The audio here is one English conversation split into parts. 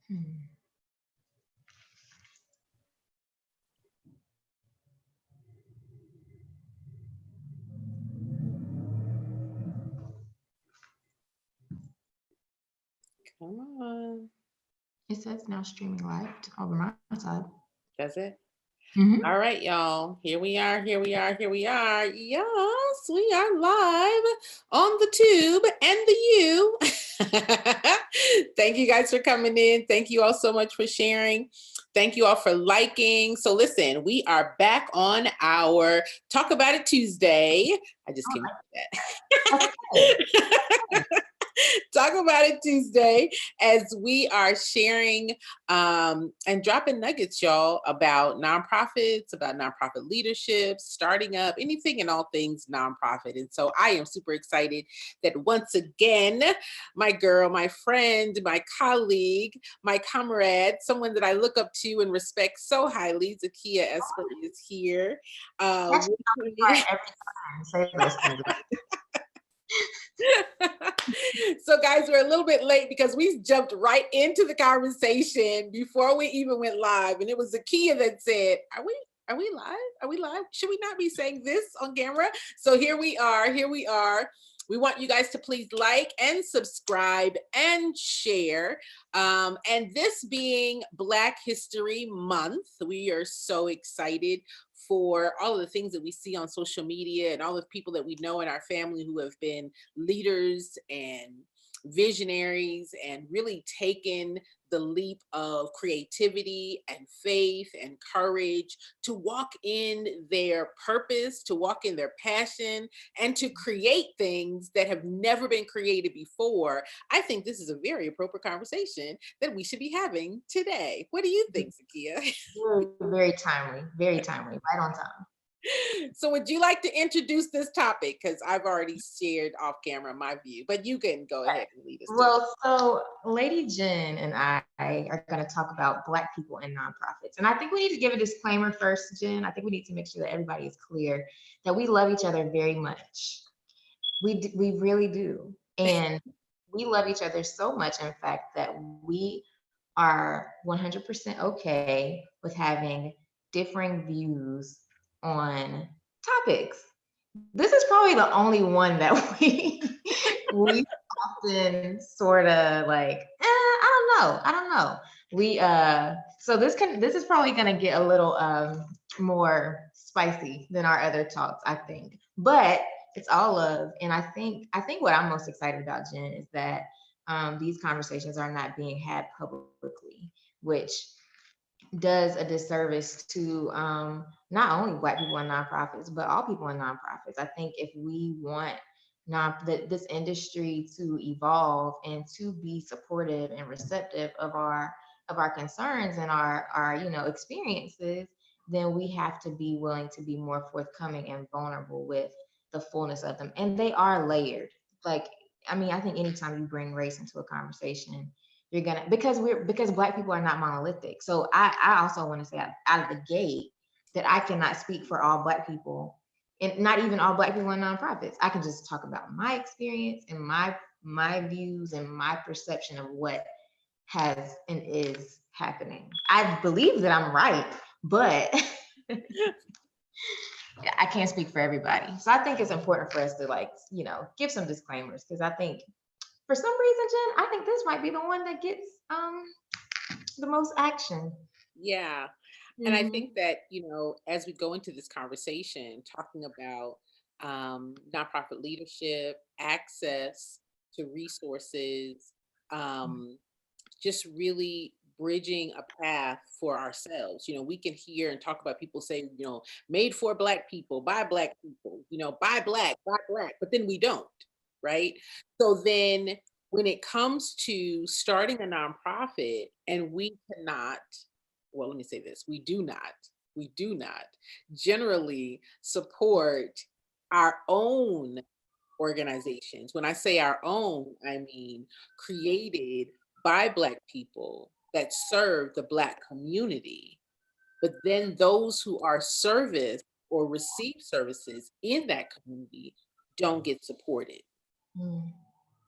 Hmm. Come on. It says now streaming live over my side. Does it? Mm-hmm. All right, y'all. Here we are. Here we are. Here we are. Yes, we are live on the tube and the U. Thank you guys for coming in. Thank you all so much for sharing. Thank you all for liking. So listen, we are back on our Talk About It Tuesday. I just came up with that. Talk About It Tuesday, as we are sharing and dropping nuggets, y'all, about nonprofits, about nonprofit leadership, starting up, anything and all things nonprofit. And so I am super excited that once again, my girl, my friend, my colleague, my comrade, someone that I look up to and respect so highly, Zakia Esper, is here. Actually, I every time say those things. So guys, we're a little bit late because we jumped right into the conversation before we even went live. And it was Zakia that said, are we live? Are we live? Should we not be saying this on camera? So here we are. Here we are. We want you guys to please like and subscribe and share. And this being Black History Month, we are so excited for all of the things that we see on social media and all the people that we know in our family who have been leaders and visionaries and really taken the leap of creativity and faith and courage to walk in their purpose, to walk in their passion, and to create things that have never been created before. I think this is a very appropriate conversation that we should be having today. What do you think, Zakia? Very timely, right on time. So would you like to introduce this topic? Because I've already shared off camera my view, but you can go ahead and lead us through. Well, so Lady Jen and I are going to talk about Black people and nonprofits. And I think we need to give a disclaimer first, Jen. I think we need to make sure that everybody is clear that we love each other very much. We really do. And we love each other so much, in fact, that we are 100% okay with having differing views on topics. This is probably the only one that we often sort of like, I don't know. We so this is probably gonna get a little more spicy than our other talks, I think. But it's all love. And I think what I'm most excited about, Jen, is that these conversations are not being had publicly, which does a disservice to not only Black people in nonprofits, but all people in nonprofits. I think if we want this industry to evolve and to be supportive and receptive of our concerns and our experiences, then we have to be willing to be more forthcoming and vulnerable with the fullness of them. And they are layered. Like, I mean, I think anytime you bring race into a conversation, you're gonna because Black people are not monolithic. So I also want to say out of the gate that I cannot speak for all Black people, and not even all Black people in nonprofits. I can just talk about my experience and my views and my perception of what has and is happening. I believe that I'm right, but I can't speak for everybody. So I think it's important for us to give some disclaimers, because I think for some reason, Jen, I think this might be the one that gets the most action. Yeah. And I think that, as we go into this conversation, talking about nonprofit leadership, access to resources, just really bridging a path for ourselves. We can hear and talk about people saying, made for Black people, by Black people, by Black, but then we don't, right? So then when it comes to starting a nonprofit and we cannot, well, let me say this, we do not generally support our own organizations. When I say our own, I mean created by Black people that serve the Black community, but then those who are serviced or receive services in that community don't get supported. Mm.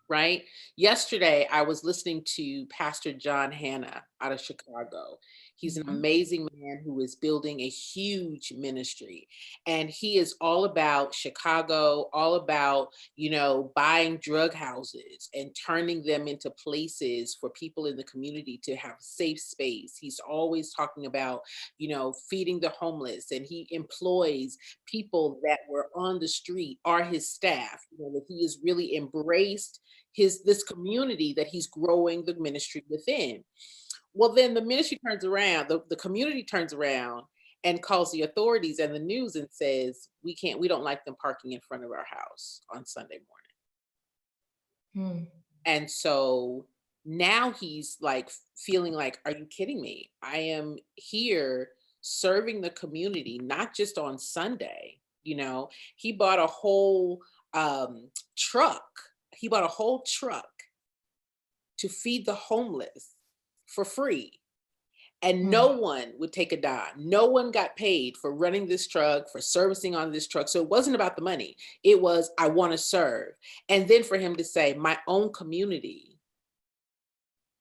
right? Yesterday, I was listening to Pastor John Hanna out of Chicago. He's an Mhm. amazing man who is building a huge ministry. And he is all about Chicago, all about, buying drug houses and turning them into places for people in the community to have safe space. He's always talking about, feeding the homeless, and he employs people that were on the street are his staff. That he has really embraced this community that he's growing the ministry within. Well, then the ministry turns around, the community turns around and calls the authorities and the news and says, we don't like them parking in front of our house on Sunday morning. Hmm. And so now he's like feeling like, are you kidding me? I am here serving the community, not just on Sunday. He bought a whole truck. He bought a whole truck to feed the homeless for free. And Hmm. no one would take a dime. No one got paid for running this truck, for servicing on this truck. So it wasn't about the money. It was, I want to serve. And then for him to say, my own community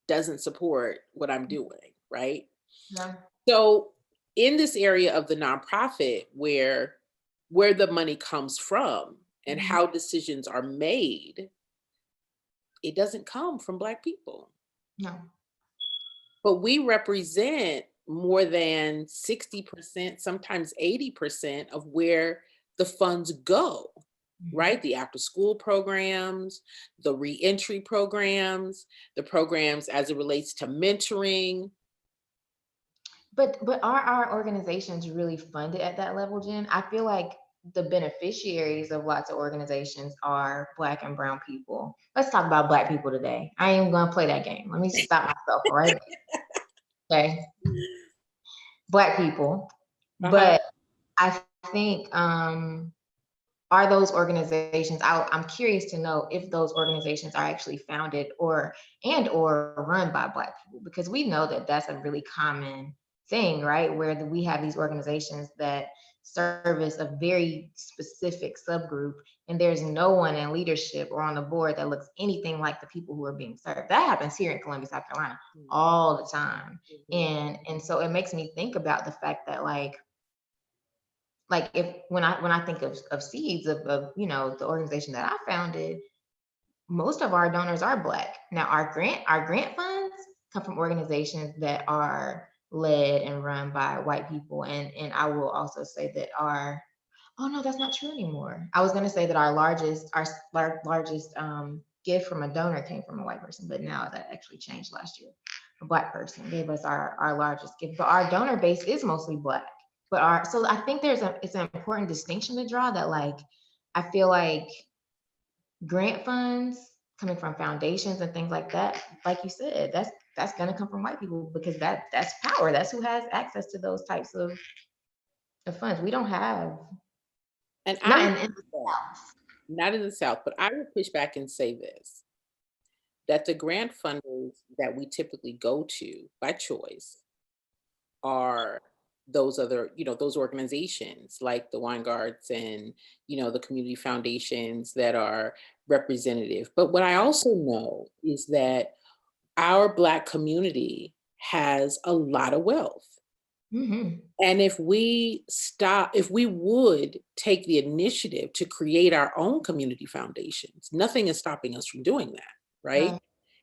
doesn't support what I'm doing, right? Yeah. So in this area of the nonprofit where the money comes from and Mhm. how decisions are made, it doesn't come from Black people. No. But we represent more than 60%, sometimes 80% of where the funds go, Mhm. right? The after school programs, the reentry programs, the programs as it relates to mentoring. But are our organizations really funded at that level, Jen? I feel like the beneficiaries of lots of organizations are Black and brown people. Let's talk about Black people today. I ain't gonna play that game. Let me stop myself right there. Okay. Black people. Uh-huh. But I think are those organizations, I'm curious to know if those organizations are actually founded or run by Black people, because we know that that's a really common thing, right? Where we have these organizations that service a very specific subgroup, and there's no one in leadership or on the board that looks anything like the people who are being served. That happens here in Columbia, South Carolina, all the time. Mhm. And so it makes me think about the fact that like if when I think of seeds of the organization that I founded, most of our donors are Black. Now our grant funds come from organizations that are led and run by white people, and I will also say that our oh no, that's not true anymore. I was going to say that our largest gift from a donor came from a white person, but now that actually changed last year. A Black person gave us our largest gift, but our donor base is mostly Black. So I think it's an important distinction to draw, that like I feel like grant funds coming from foundations and things like that, like you said, that's going to come from white people, because that's power. That's who has access to those types of funds. We don't have, And I not would in push back, not in the South, but I would push back and say this, that the grant funders that we typically go to by choice are those organizations like the Weingarts and, the community foundations that are representative. But what I also know is that our Black community has a lot of wealth. Mhm. And if we would take the initiative to create our own community foundations, nothing is stopping us from doing that, right? Right.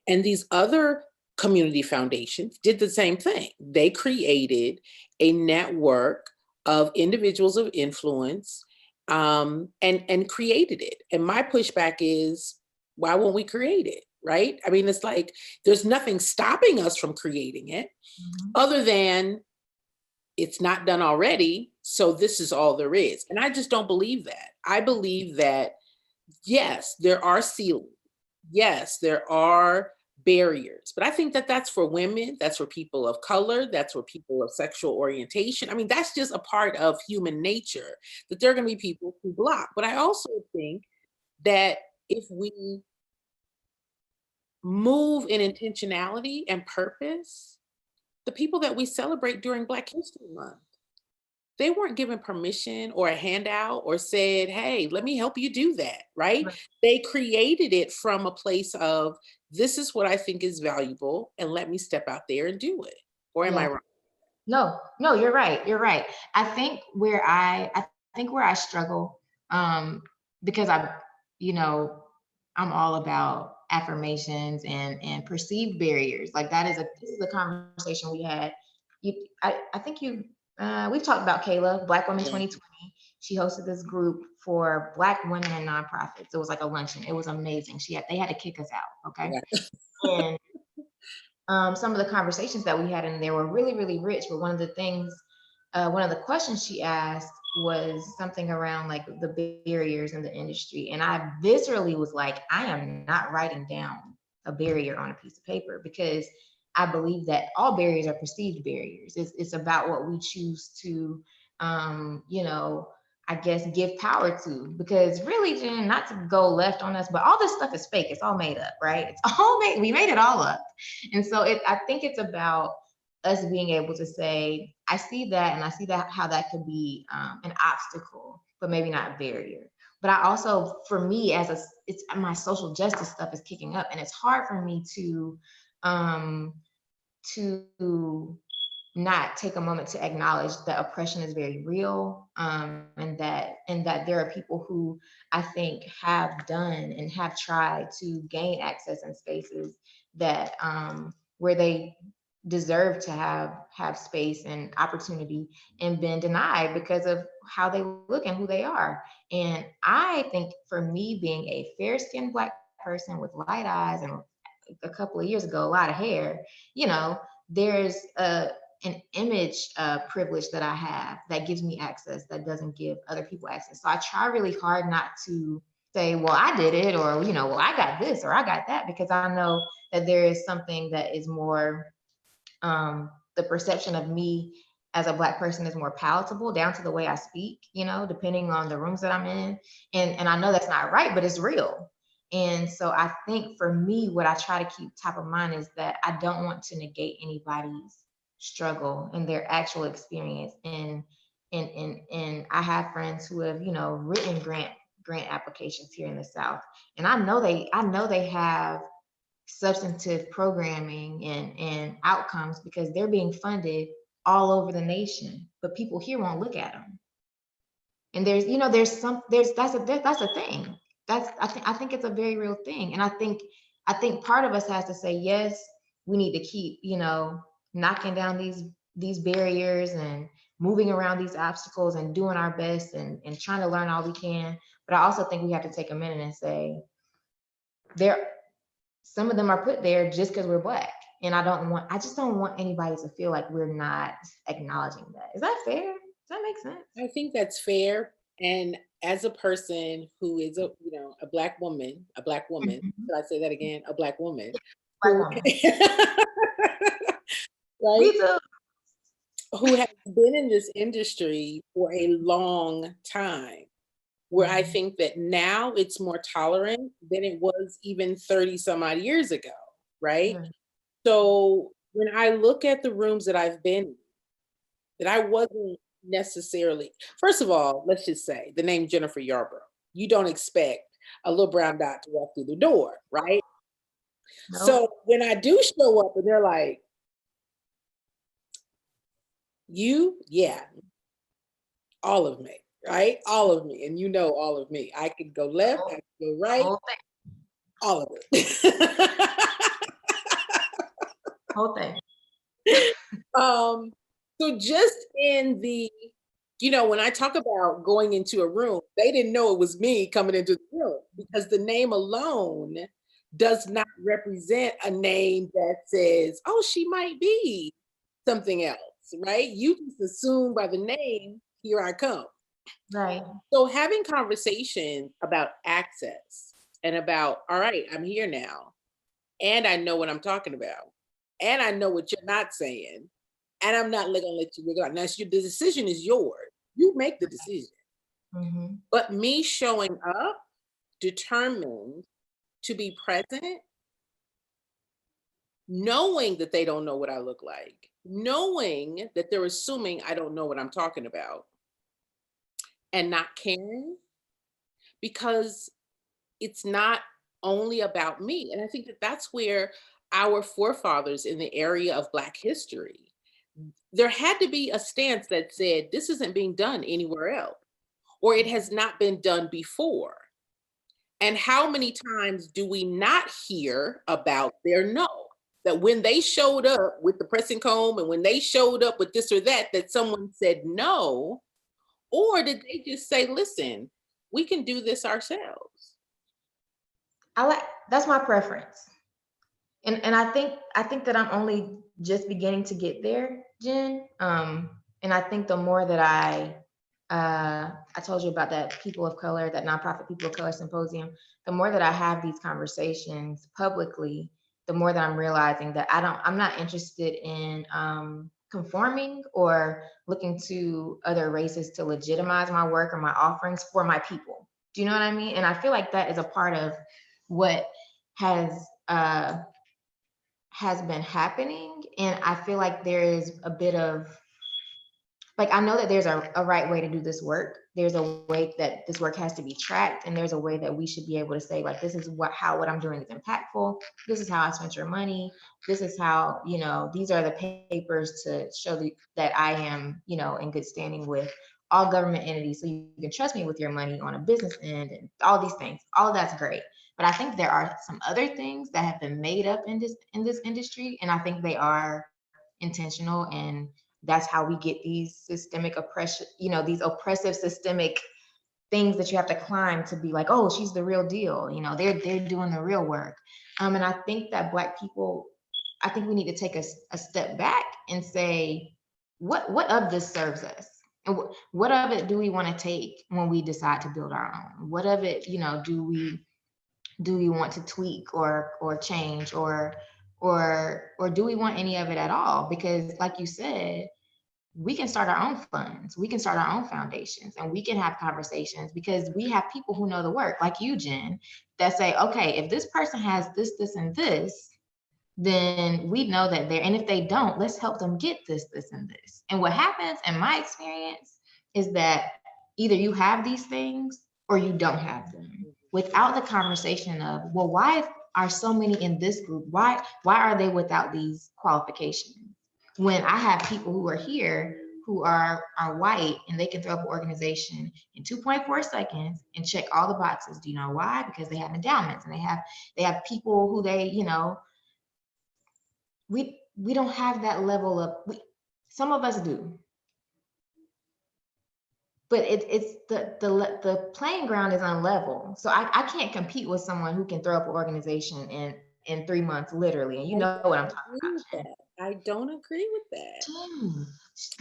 And these other community foundations did the same thing. They created a network of individuals of influence, and created it. And my pushback is, why won't we create it? Right? I mean, it's like there's nothing stopping us from creating it Mhm. other than it's not done already. So this is all there is. And I just don't believe that. I believe that, yes, there are ceilings. Yes, there are barriers. But I think that that's for women, that's for people of color, that's for people of sexual orientation. I mean, that's just a part of human nature, that there are going to be people who block. But I also think that if we move in intentionality and purpose, the people that we celebrate during Black History Month, they weren't given permission or a handout or said, hey, let me help you do that, right? Right. They created it from a place of, this is what I think is valuable, and let me step out there and do it. Or am I Yeah. wrong? No, no, you're right. You're right. I think where I struggle, um, because you know, I'm all about affirmations and perceived barriers. Like this is a conversation we had. I think we've talked about Kayla, Black Women Yeah. 2020. She hosted this group for Black women and nonprofits. It was like a luncheon. It was amazing. They had to kick us out. Okay. Yeah. And some of the conversations that we had in there were really, really rich. But one of the questions she asked was something around like the barriers in the industry. And I viscerally was like, I am not writing down a barrier on a piece of paper because I believe that all barriers are perceived barriers. It's about what we choose to, you know, I guess give power to, because really, Jen, not to go left on us, but all this stuff is fake. It's all made up, right? It's all made, we made it all up. And so I think it's about us being able to say, I see that, and I see that how that could be an obstacle, but maybe not a barrier. But I also, for me, it's my social justice stuff is kicking up, and it's hard for me um, to not take a moment to acknowledge that oppression is very real, and that there are people who I think have done and have tried to gain access in spaces that where they deserve to have space and opportunity and been denied because of how they look and who they are. And I think for me, being a fair-skinned Black person with light eyes and a couple of years ago a lot of hair, you know, there's an image privilege that I have that gives me access that doesn't give other people access. So I try really hard not to say, well, I did it, or, you know, well, I got this or I got that, because I know that there is something that is more, the perception of me as a Black person is more palatable down to the way I speak, you know, depending on the rooms that I'm in. And I know that's not right, but it's real. And so I think for me, what I try to keep top of mind is that I don't want to negate anybody's struggle and their actual experience. And I have friends who have, you know, written grant applications here in the South. And I know they have substantive programming and outcomes because they're being funded all over the nation, but people here won't look at them. And that's a thing. I think it's a very real thing. And I think part of us has to say, yes, we need to keep, you know, knocking down these barriers and moving around these obstacles and doing our best and trying to learn all we can. But I also think we have to take a minute and say, there some of them are put there just because we're Black. And I just don't want anybody to feel like we're not acknowledging that. Is that fair? Does that make sense? I think that's fair. And as a person who is a Black woman, Mhm. did I say that again? A Black woman Black who, woman. right, Me too. who has been in this industry for a long time, where I Mhm. think that now it's more tolerant than it was even 30 some odd years ago, right? Right. So when I look at the rooms that I've been in, that I wasn't necessarily, first of all, let's just say the name Jennifer Yarbrough. You don't expect a little brown dot to walk through the door, right? Nope. So when I do show up and they're like, you, yeah, all of me, right? All of me. And you know all of me. I could go The left, whole, I could go the right, whole all of it. thing. Um, so just in the, when I talk about going into a room, they didn't know it was me coming into the room because the name alone does not represent a name that says, oh, she might be something else, right? You just assume by the name, here I come. Right. So having conversations about access and about, all right, I'm here now, and I know what I'm talking about, and I know what you're not saying, and I'm not gonna let you wiggle out. Now, the decision is yours. You make the decision. Hmm. But me showing up determined to be present, knowing that they don't know what I look like, knowing that they're assuming I don't know what I'm talking about and not caring, because it's not only about me. And I think that that's where our forefathers in the area of Black history, there had to be a stance that said, this isn't being done anywhere else, or it has not been done before. And how many times do we not hear about their no? That when they showed up with the pressing comb and when they showed up with this or that, that someone said no, or did they just say, listen, we can do this ourselves? That's my preference. And I think that I'm only just beginning to get there, Jen. And I think the more that I told you about that people of color, that nonprofit people of color symposium, the more that I have these conversations publicly, the more that I'm realizing that I'm not interested in conforming or looking to other races to legitimize my work or my offerings for my people. Do you know what I mean? And I feel like that is a part of what has been happening. And I feel like there is a bit of, like, I know that there's a right way to do this work. There's a way that this work has to be tracked, and there's a way that we should be able to say, like, this is what I'm doing is impactful. This is how I spent your money. This is how, these are the papers to show that I am, in good standing with all government entities. So you can trust me with your money on a business end and all these things. All of that's great. But I think there are some other things that have been made up in this industry, and I think they are intentional, and that's how we get these systemic oppression, these oppressive systemic things that you have to climb to be like, oh, she's the real deal. They're doing the real work. And I think that Black people, I think we need to take a step back and say, what of this serves us? And what of it do we want to take when we decide to build our own? What of it, do we want to tweak or change or do we want any of it at all? Because like you said, we can start our own funds, we can start our own foundations, and we can have conversations because we have people who know the work, like you, Jen, that say, okay, if this person has this, and this, then we know that and if they don't, let's help them get this, and this. And what happens in my experience is that either you have these things or you don't have them, without the conversation of, well, why are so many in this group? Why are they without these qualifications? When I have people who are here who are white and they can throw up an organization in 2.4 seconds and check all the boxes. Do you know why? Because they have endowments and they have people who we don't have that level of, some of us do. But it's the playing ground is unlevel. So I can't compete with someone who can throw up an organization in 3 months, literally. And you know what I'm talking about. I don't agree with that.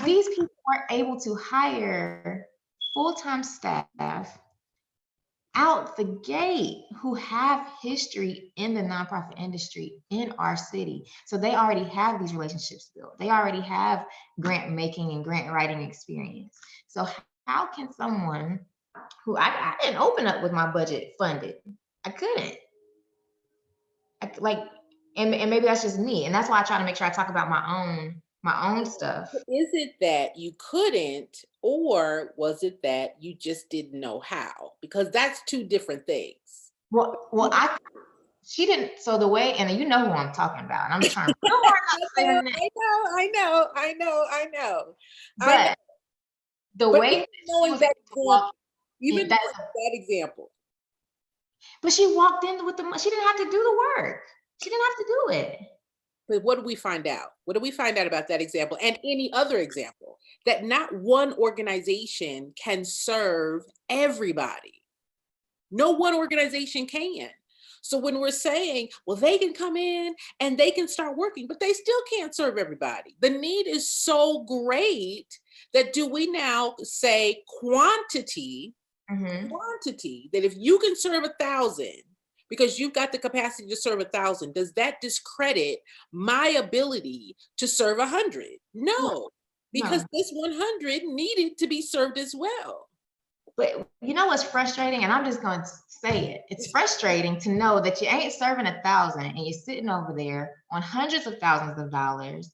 These people are able to hire full-time staff out the gate who have history in the nonprofit industry in our city. So they already have these relationships built. They already have grant making and grant writing experience. So how can someone who I didn't open up with my budget funded? I couldn't. And maybe that's just me. And that's why I try to make sure I talk about my own stuff. Is it that you couldn't, or was it that you just didn't know how? Because that's two different things. Well, she didn't. So the way, and you know who I'm talking about. I'm trying to. I know. But the way knowing that even that example. But she walked in with she didn't have to do the work. She didn't have to do it. But what did we find out? What did we find out about that example and any other example? That not one organization can serve everybody. No one organization can. So when we're saying, well, they can come in and they can start working, but they still can't serve everybody. The need is so great that do we now say quantity, that if you can serve 1,000, because you've got the capacity to serve 1,000, does that discredit my ability to serve 100? No, because this 100 needed to be served as well. But you know what's frustrating? And I'm just going to say it. It's frustrating to know that you ain't serving 1,000 and you're sitting over there on hundreds of thousands of dollars,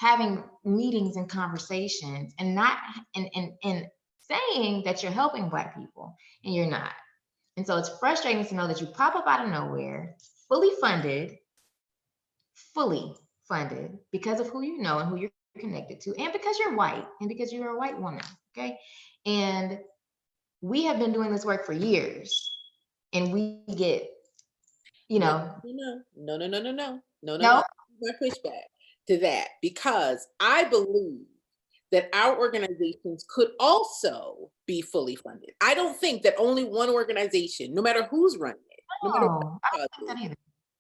having meetings and conversations and not and saying that you're helping Black people and you're not. And so it's frustrating to know that you pop up out of nowhere, fully funded because of who you know and who you're connected to, and because you're white and because you're a white woman. Okay. And we have been doing this work for years and we get, you know, no. My pushback to that, because I believe that our organizations could also be fully funded. I don't think that only one organization, no matter who's running it, no matter no, I what, don't think that either.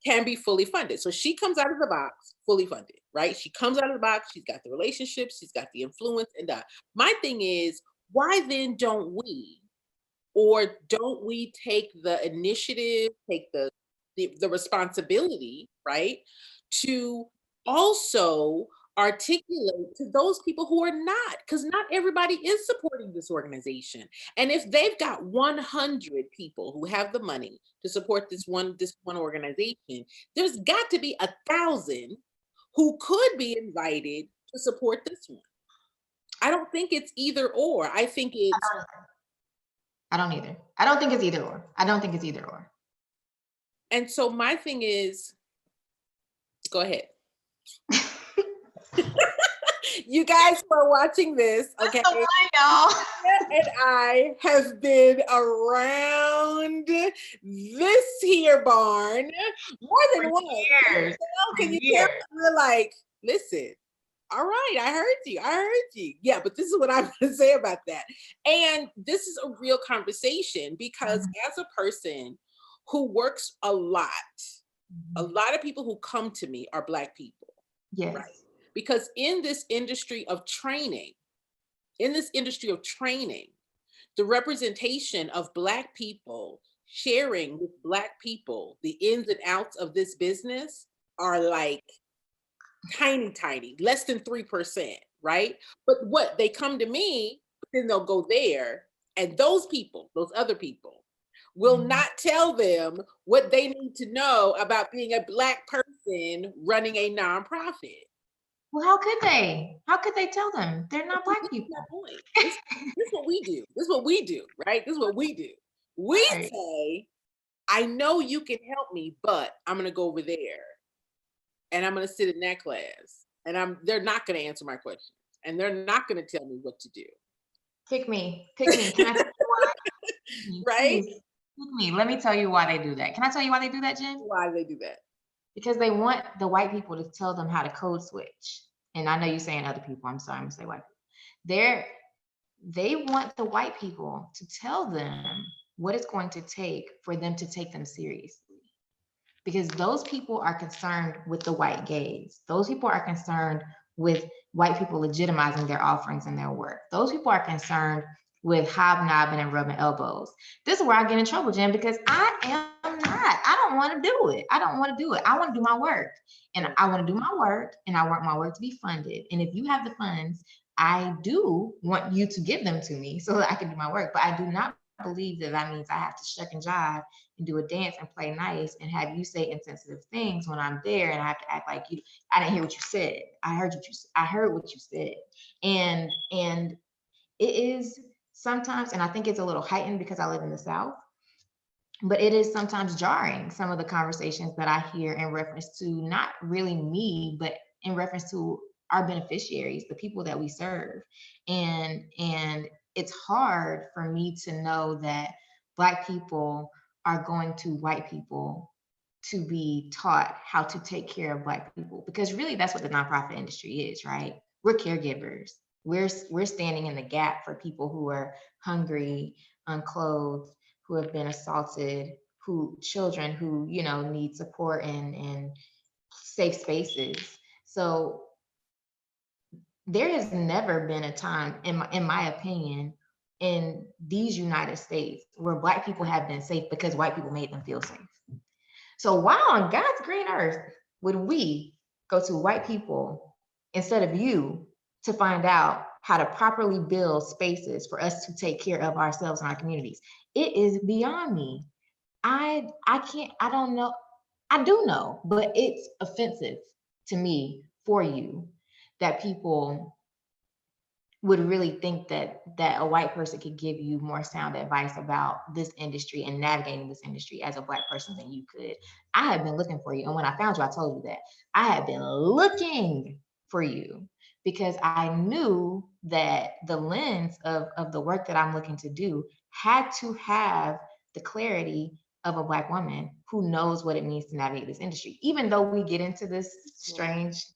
can be fully funded. So she comes out of the box fully funded, right? She comes out of the box, she's got the relationships, she's got the influence, and my thing is, why then don't we, or don't we take the initiative, take the responsibility, right, to also articulate to those people who are not, because not everybody is supporting this organization. And if they've got 100 people who have the money to support this one organization, there's got to be 1,000 who could be invited to support this one. I don't think it's either or. I think it's I don't either. I don't think it's either or. I don't think it's either or. And so my thing is, go ahead. You guys who are watching this, okay? And I have been around this here barn more than once. Years. Can you tell? We're like, listen, all right, I heard you. Yeah, but this is what I'm going to say about that. And this is a real conversation because as a person who works a lot of people who come to me are Black people. Yes. Right? Because in this industry of training, the representation of Black people sharing with Black people the ins and outs of this business are like tiny, less than 3%, right? But what they come to me, then they'll go there, and those other people will not tell them what they need to know about being a Black person running a nonprofit. Well, how could they? How could they tell them? They're not Black people. This is what we do. This is what we do, right? This is what we do. We say, I know you can help me, but I'm going to go over there and I'm going to sit in that class, and they're not going to answer my questions, and they're not going to tell me what to do. Pick me. Can I tell you why? Right? Pick me. Let me tell you why they do that. Can I tell you why they do that, Jen? Why do they do that? Because they want the white people to tell them how to code switch. And I know you're saying other people. I'm sorry, I'm going to say white people. They want the white people to tell them what it's going to take for them to take them seriously. Because those people are concerned with the white gaze. Those people are concerned with white people legitimizing their offerings and their work. Those people are concerned with hobnobbing and rubbing elbows. This is where I get in trouble, Jen, because I am not. I don't want to do it. I don't want to do it. I want to do my work. And I want to do my work, and I want my work to be funded. And if you have the funds, I do want you to give them to me so that I can do my work. But I do not believe that means I have to shuck and jive and do a dance and play nice and have you say insensitive things when I'm there, and I have to act like I didn't hear what you said. I heard what you said. And it is sometimes, and I think it's a little heightened because I live in the South, but it is sometimes jarring, some of the conversations that I hear in reference to not really me, but in reference to our beneficiaries, the people that we serve. And it's hard for me to know that Black people are going to white people to be taught how to take care of Black people, because really that's what the nonprofit industry is, right? We're caregivers. We're standing in the gap for people who are hungry, unclothed, who have been assaulted, children who, need support and safe spaces. So there has never been a time, in my opinion, in these United States where Black people have been safe because white people made them feel safe. So why on God's green earth would we go to white people instead of you to find out how to properly build spaces for us to take care of ourselves and our communities? It is beyond me. I don't know. I do know, but it's offensive to me for you that people would really think that a white person could give you more sound advice about this industry and navigating this industry as a Black person than you could. I have been looking for you. And when I found you, I told you that I have been looking for you because I knew that the lens of the work that I'm looking to do had to have the clarity of a Black woman who knows what it means to navigate this industry. Even though we get into this strange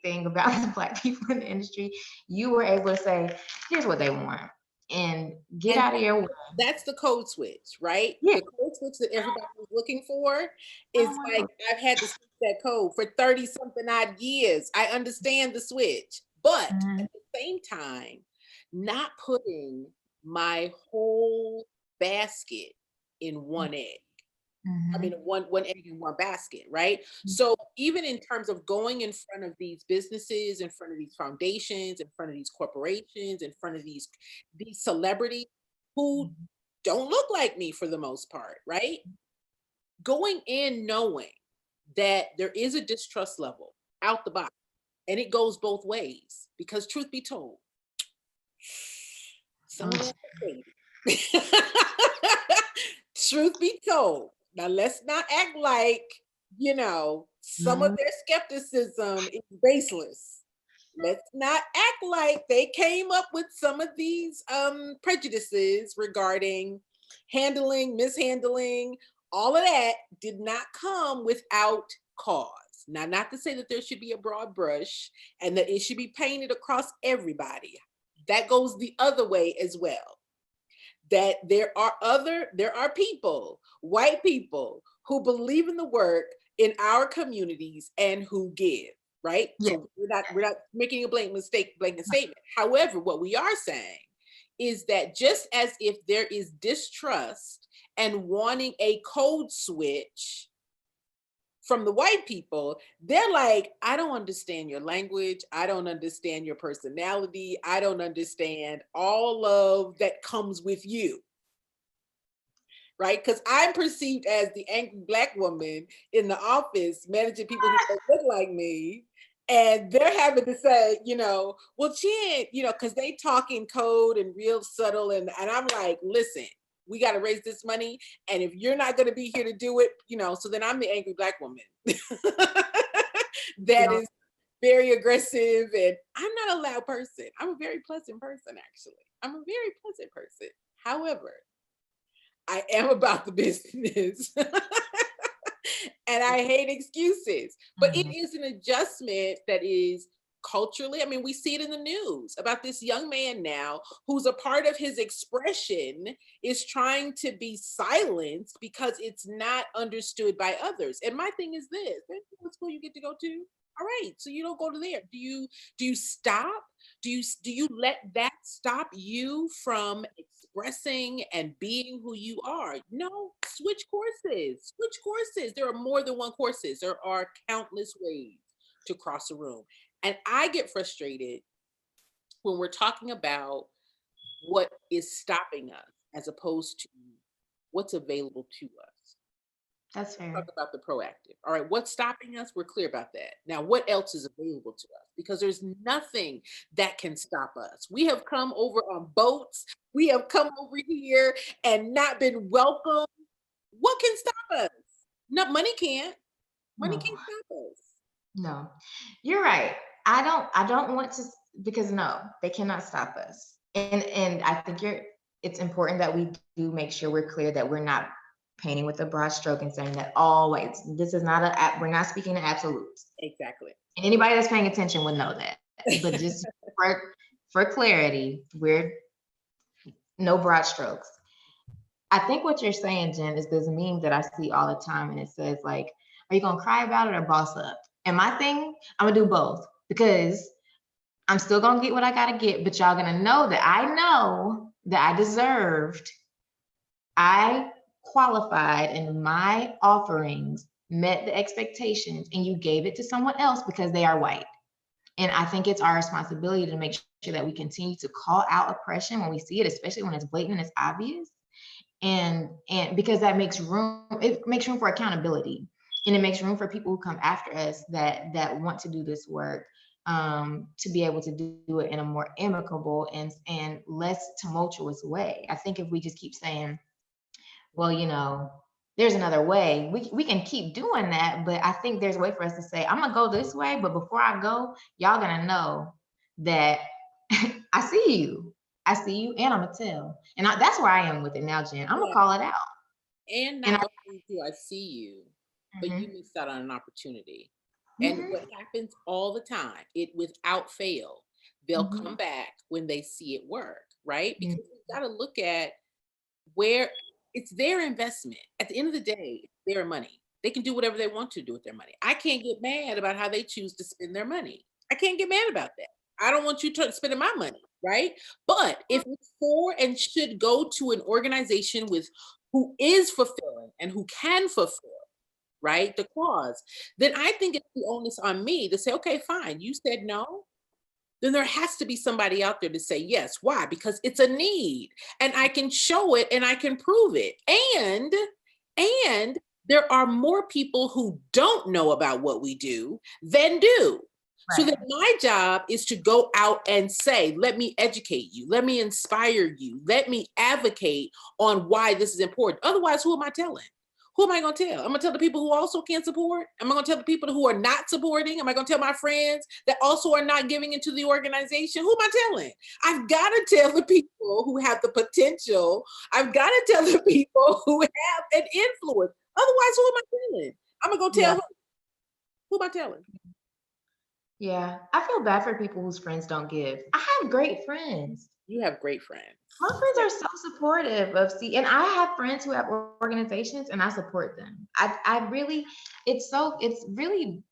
thing about Black people in the industry, you were able to say, here's what they want, and get And out of your way. that's the code switch, right? Yeah. The code switch that everybody was looking for I is don't want like, I've had to switch that code for 30 something odd years. I understand the switch, but Mhm. at the same time, not putting my whole basket in one egg. I mean, Mhm. one egg in one basket, right? So even in terms of going in front of these businesses, in front of these foundations, in front of these corporations, in front of these celebrities who don't look like me for the most part, right? Going in knowing that there is a distrust level out the box, and it goes both ways. Because truth be told, some of Mm. them are shady. Truth be told, now let's not act like, some of Mhm. their skepticism is baseless. Let's not act like they came up with some of these prejudices regarding handling, mishandling. All of that did not come without cause. Now, not to say that there should be a broad brush and that it should be painted across everybody. That goes the other way as well. That there are people, white people, who believe in the work in our communities and who give, right? Yeah. So we're not making a blanket statement. However, what we are saying is that just as if there is distrust and wanting a code switch from the white people, they're like, I don't understand your language. I don't understand your personality. I don't understand all of that comes with you. Right? Because I'm perceived as the angry Black woman in the office managing people who don't look like me. And they're having to say, well, Jen, because they talk in code and real subtle. And I'm like, listen, we got to raise this money. And if you're not going to be here to do it, so then I'm the angry Black woman that is very aggressive. And I'm not a loud person. I'm a very pleasant person, actually. I'm a very pleasant person. However, I am about the business. And I hate excuses. But it is an adjustment that is culturally, I mean, we see it in the news about this young man now who's a part of his expression is trying to be silenced because it's not understood by others. And my thing is this, what school you get to go to? All right, so you don't go to there. Do you stop? Do you let that stop you from expressing and being who you are? No, switch courses. Switch courses. There are more than one courses. There are countless ways to cross a room. And I get frustrated when we're talking about what is stopping us as opposed to what's available to us. That's fair. Talk about the proactive. All right, what's stopping us? We're clear about that. Now, what else is available to us? Because there's nothing that can stop us. We have come over on boats. We have come over here and not been welcome. What can stop us? No, money can't. Money No. can't stop us. No. You're right. I don't want to, because no, they cannot stop us. And I think it's important that we do make sure we're clear that we're not painting with a broad stroke and saying that always, this is not we're not speaking to absolutes. Exactly. And anybody that's paying attention would know that. But just for clarity, we're no broad strokes. I think what you're saying, Jen, is this meme that I see all the time, and it says like, "Are you gonna cry about it or boss up?" And my thing, I'm gonna do both because I'm still gonna get what I gotta get, but y'all gonna know that I deserved, I qualified, and my offerings met the expectations, and you gave it to someone else because they are white. And I think it's our responsibility to make sure that we continue to call out oppression when we see it, especially when it's blatant and it's obvious. And because that makes room, it makes room for accountability, and it makes room for people who come after us that want to do this work to be able to do it in a more amicable and less tumultuous way. I think if we just keep saying, well, there's another way, we can keep doing that. But I think there's a way for us to say, I'm gonna go this way, but before I go, y'all gonna know that I see you. I see you, and I'm gonna tell. And that's where I am with it now, Jen. I'm gonna Yeah. call it out. And And not only do I see you, but you Mhm. missed out on an opportunity. And Mhm. what happens all the time, it without fail, they'll Mhm. come back when they see it work, right? Mhm. Because we've got to look at where it's their investment. At the end of the day, it's their money. They can do whatever they want to do with their money. I can't get mad about how they choose to spend their money. I can't get mad about that. I don't want you spending my money, right? But if it's for and should go to an organization with who is fulfilling and who can fulfill, right, the cause, then I think it's the onus on me to say, okay, fine, you said no, then there has to be somebody out there to say yes. Why? Because it's a need and I can show it and I can prove it. And there are more people who don't know about what we do than do. So Right. then my job is to go out and say, let me educate you, let me inspire you, let me advocate on why this is important. Otherwise, who am I telling? Who am I going to tell? I'm going to tell the people who also can't support. Am I going to tell the people who are not supporting? Am I going to tell my friends that also are not giving into the organization? Who am I telling? I've got to tell the people who have the potential. I've got to tell the people who have an influence. Otherwise, who am I telling? I'm going to go tell Yeah. who am I telling? Yeah. I feel bad for people whose friends don't give. I have great friends. You have great friends. My friends are so supportive of and I have friends who have organizations and I support them. I really, it's really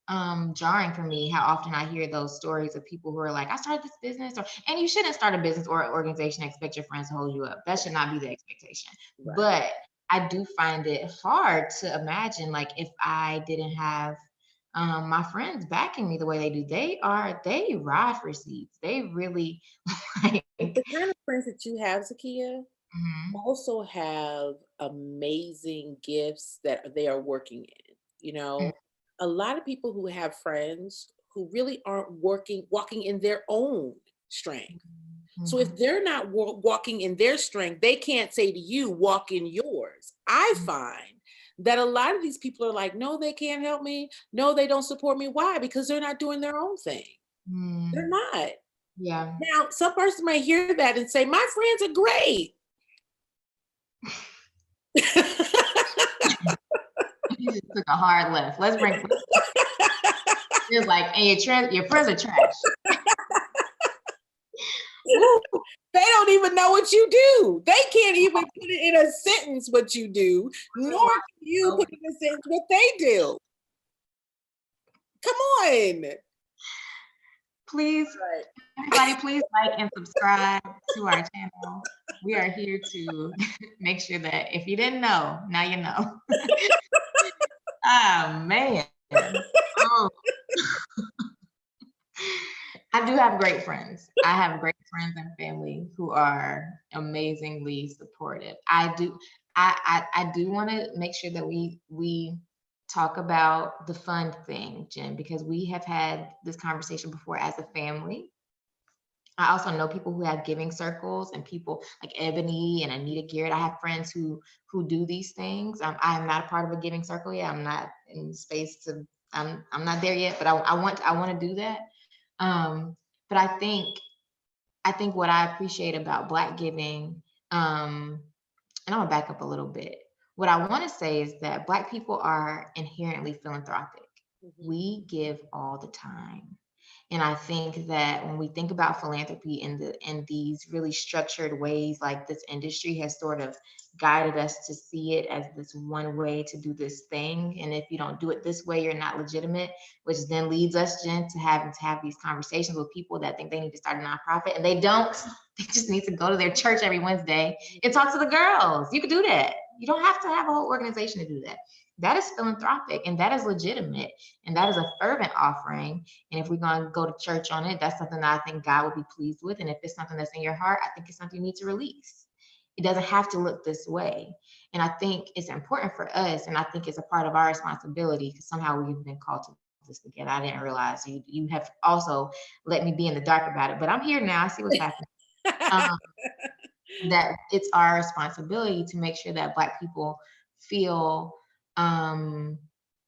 jarring for me how often I hear those stories of people who are like, I started this business, and you shouldn't start a business or an organization and expect your friends to hold you up. That should not be the expectation. Right. But I do find it hard to imagine, like, if I didn't have my friends backing me the way they do. They ride for seats. They really like. But the kind of friends that you have, Zakia, Mhm. also have amazing gifts that they are working in. You know, a lot of people who have friends who really aren't walking in their own strength. So if Mhm. they're not walking in their strength, they can't say to you, walk in yours. I Mhm. find that a lot of these people are like, no, they can't help me. No, they don't support me. Why? Because they're not doing their own thing. They're Mm. not. Yeah. Now, some person may hear that and say, my friends are great. You just took a hard left. It's like, and your friends are trash. Woo. They don't even know what you do. They can't even put it in a sentence what you do, nor can you put in a sentence what they do. Come on. Please, Right. everybody, please like and subscribe to our channel. We are here to make sure that if you didn't know, now you know. Oh man. Oh. I do have great friends. I have great friends and family who are amazingly supportive. I do want to make sure that we talk about the fun thing, Jen, because we have had this conversation before as a family. I also know people who have giving circles and people like Ebony and Anita Garrett. I have friends who do these things. I am not a part of a giving circle yet. I'm not in space to. I'm not there yet, but I want to do that. But I think what I appreciate about Black giving, and I'm gonna back up a little bit. What I want to say is that Black people are inherently philanthropic. Mhm. We give all the time. And I think that when we think about philanthropy in these really structured ways, like this industry has sort of guided us to see it as this one way to do this thing. And if you don't do it this way, you're not legitimate, which then leads us, Jen, to having to have these conversations with people that think they need to start a nonprofit and they don't. They just need to go to their church every Wednesday and talk to the girls. You could do that. You don't have to have a whole organization to do that. That is philanthropic and that is legitimate and that is a fervent offering. And if we're going to go to church on it, that's something that I think God would be pleased with. And if it's something that's in your heart, I think it's something you need to release. It doesn't have to look this way. And I think it's important for us. And I think it's a part of our responsibility because somehow we've been called to this together. I didn't realize you have also let me be in the dark about it, but I'm here now. I see what's happening. That it's our responsibility to make sure that Black people feel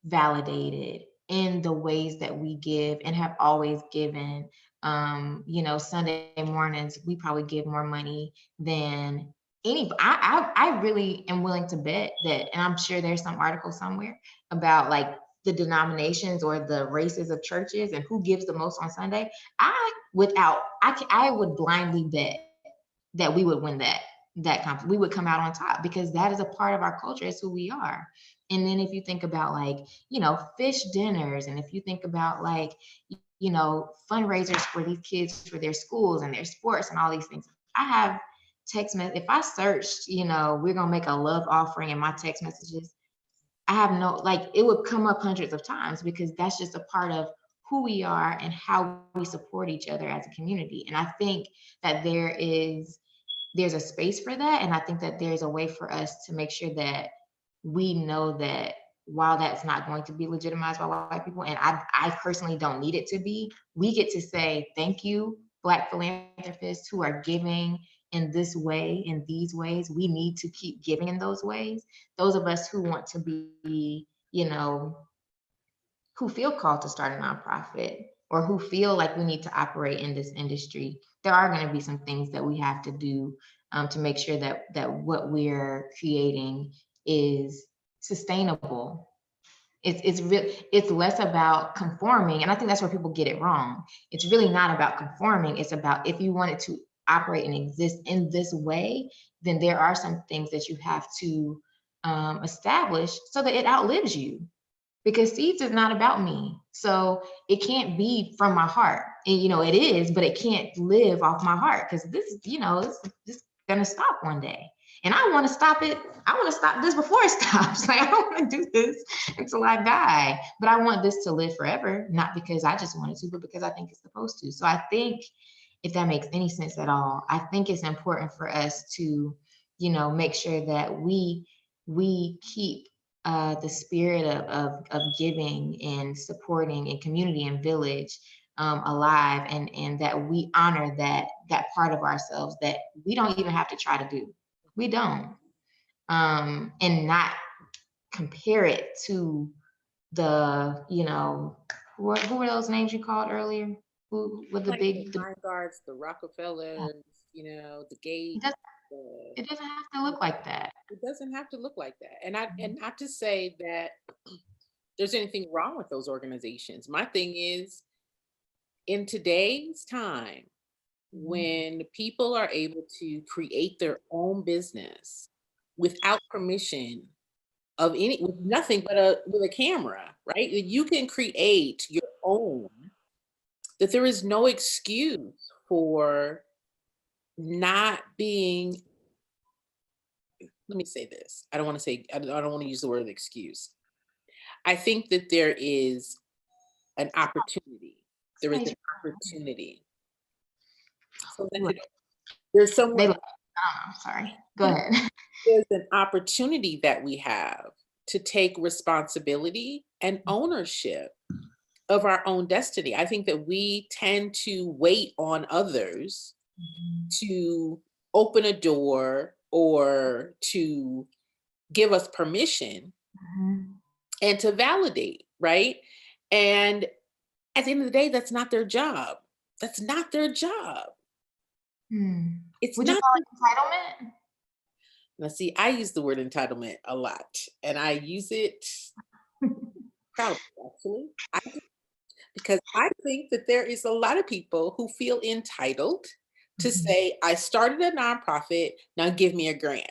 validated in the ways that we give and have always given. Sunday mornings, we probably give more money than any. I really am willing to bet that, and I'm sure there's some article somewhere about like the denominations or the races of churches and who gives the most on Sunday. I would blindly bet that we would win that conflict. We would come out on top because that is a part of our culture. It's who we are. And then if you think about like, fish dinners, and if you think about like, fundraisers for these kids for their schools and their sports and all these things, I have text message. If I searched, we're gonna make a love offering in my text messages, I have no, like, it would come up hundreds of times because that's just a part of who we are and how we support each other as a community. And I think that there's a space for that. And I think that there's a way for us to make sure that we know that while that's not going to be legitimized by white people, and I personally don't need it to be, we get to say, thank you, Black philanthropists who are giving in this way, in these ways. We need to keep giving in those ways. Those of us who want to be, who feel called to start a nonprofit or who feel like we need to operate in this industry, there are going to be some things that we have to do to make sure that what we're creating is sustainable. It's less about conforming, and I think that's where people get it wrong. It's really not about conforming. It's about, if you wanted to operate and exist in this way, then there are some things that you have to establish so that it outlives you. Because seeds is not about me, so it can't be from my heart. And it is, but it can't live off my heart because this is gonna stop one day. And I want to stop it. I want to stop this before it stops. Like, I don't want to do this until I die. But I want this to live forever, not because I just wanted to, but because I think it's supposed to. So I think, if that makes any sense at all, I think it's important for us to, make sure that we keep the spirit of giving and supporting and community and village alive, and that we honor that part of ourselves that we don't even have to try to do. We don't. And not compare it to the, who were those names you called earlier? Who with the like big the guards, the Rockefellers, the Gates. It doesn't have to look like that. It doesn't have to look like that. And not to say that there's anything wrong with those organizations. My thing is, in today's time, when people are able to create their own business without permission of with nothing but with a camera, right? You can create your own, that there is no excuse for not being, let me say this. I don't want to use the word excuse. I think that there is an opportunity. There is an opportunity. So there's someone. Sorry. Go ahead. There's an opportunity that we have to take responsibility and ownership of our own destiny. I think that we tend to wait on others to open a door or to give us permission and to validate, right? And at the end of the day, that's not their job. That's not their job. It's Would not. You call it entitlement? Now, see, I use the word entitlement a lot, and I use it proudly, actually. Because I think that there is a lot of people who feel entitled to say, I started a nonprofit, now give me a grant.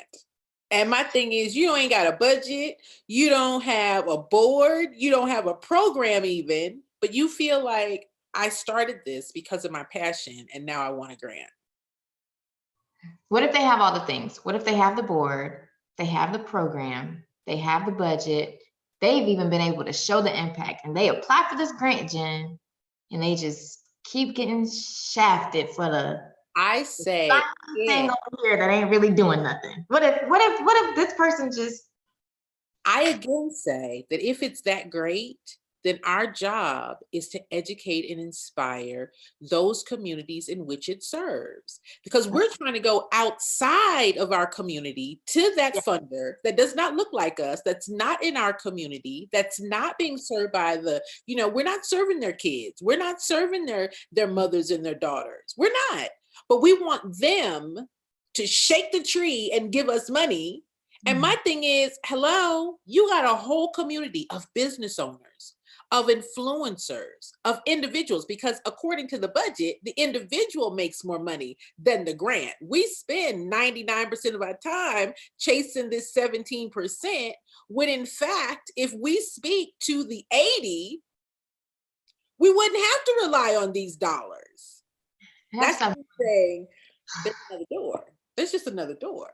And my thing is, you ain't got a budget, you don't have a board, you don't have a program even, but you feel like, I started this because of my passion and now I want a grant. What if they have all the things? What if they have the board, they have the program, they have the budget, they've even been able to show the impact, and they apply for this grant, Jen, and they just keep getting shafted for the thing over here that ain't really doing nothing. What if this person just? I again say that if it's that great, then our job is to educate and inspire those communities in which it serves. Because we're trying to go outside of our community to that funder that does not look like us, that's not in our community, that's not being served by the, we're not serving their kids. We're not serving their mothers and their daughters. We're not. But we want them to shake the tree and give us money. And my thing is, hello, you got a whole community of business owners, of influencers, of individuals, because according to the budget, the individual makes more money than the grant. We spend 99% of our time chasing this 17%, when in fact, if we speak to the 80, we wouldn't have to rely on these dollars. That's what I'm saying. There's another door. There's just another door.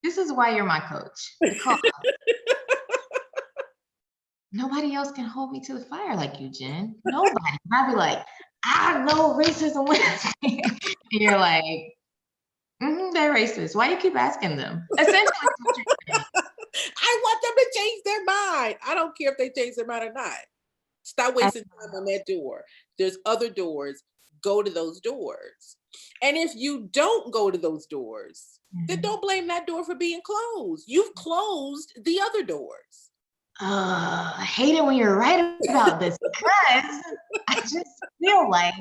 This is why you're my coach. Because nobody else can hold me to the fire like you, Jen. Nobody. I'd be like, I know racism. And you're like, they're racist. Why do you keep asking them? Essentially, I want them to change their mind. I don't care if they change their mind or not. Stop wasting time on that door. There's other doors. Go to those doors. And if you don't go to those doors, then don't blame that door for being closed. You've closed the other doors. I hate it when you're right about this, because I just feel like,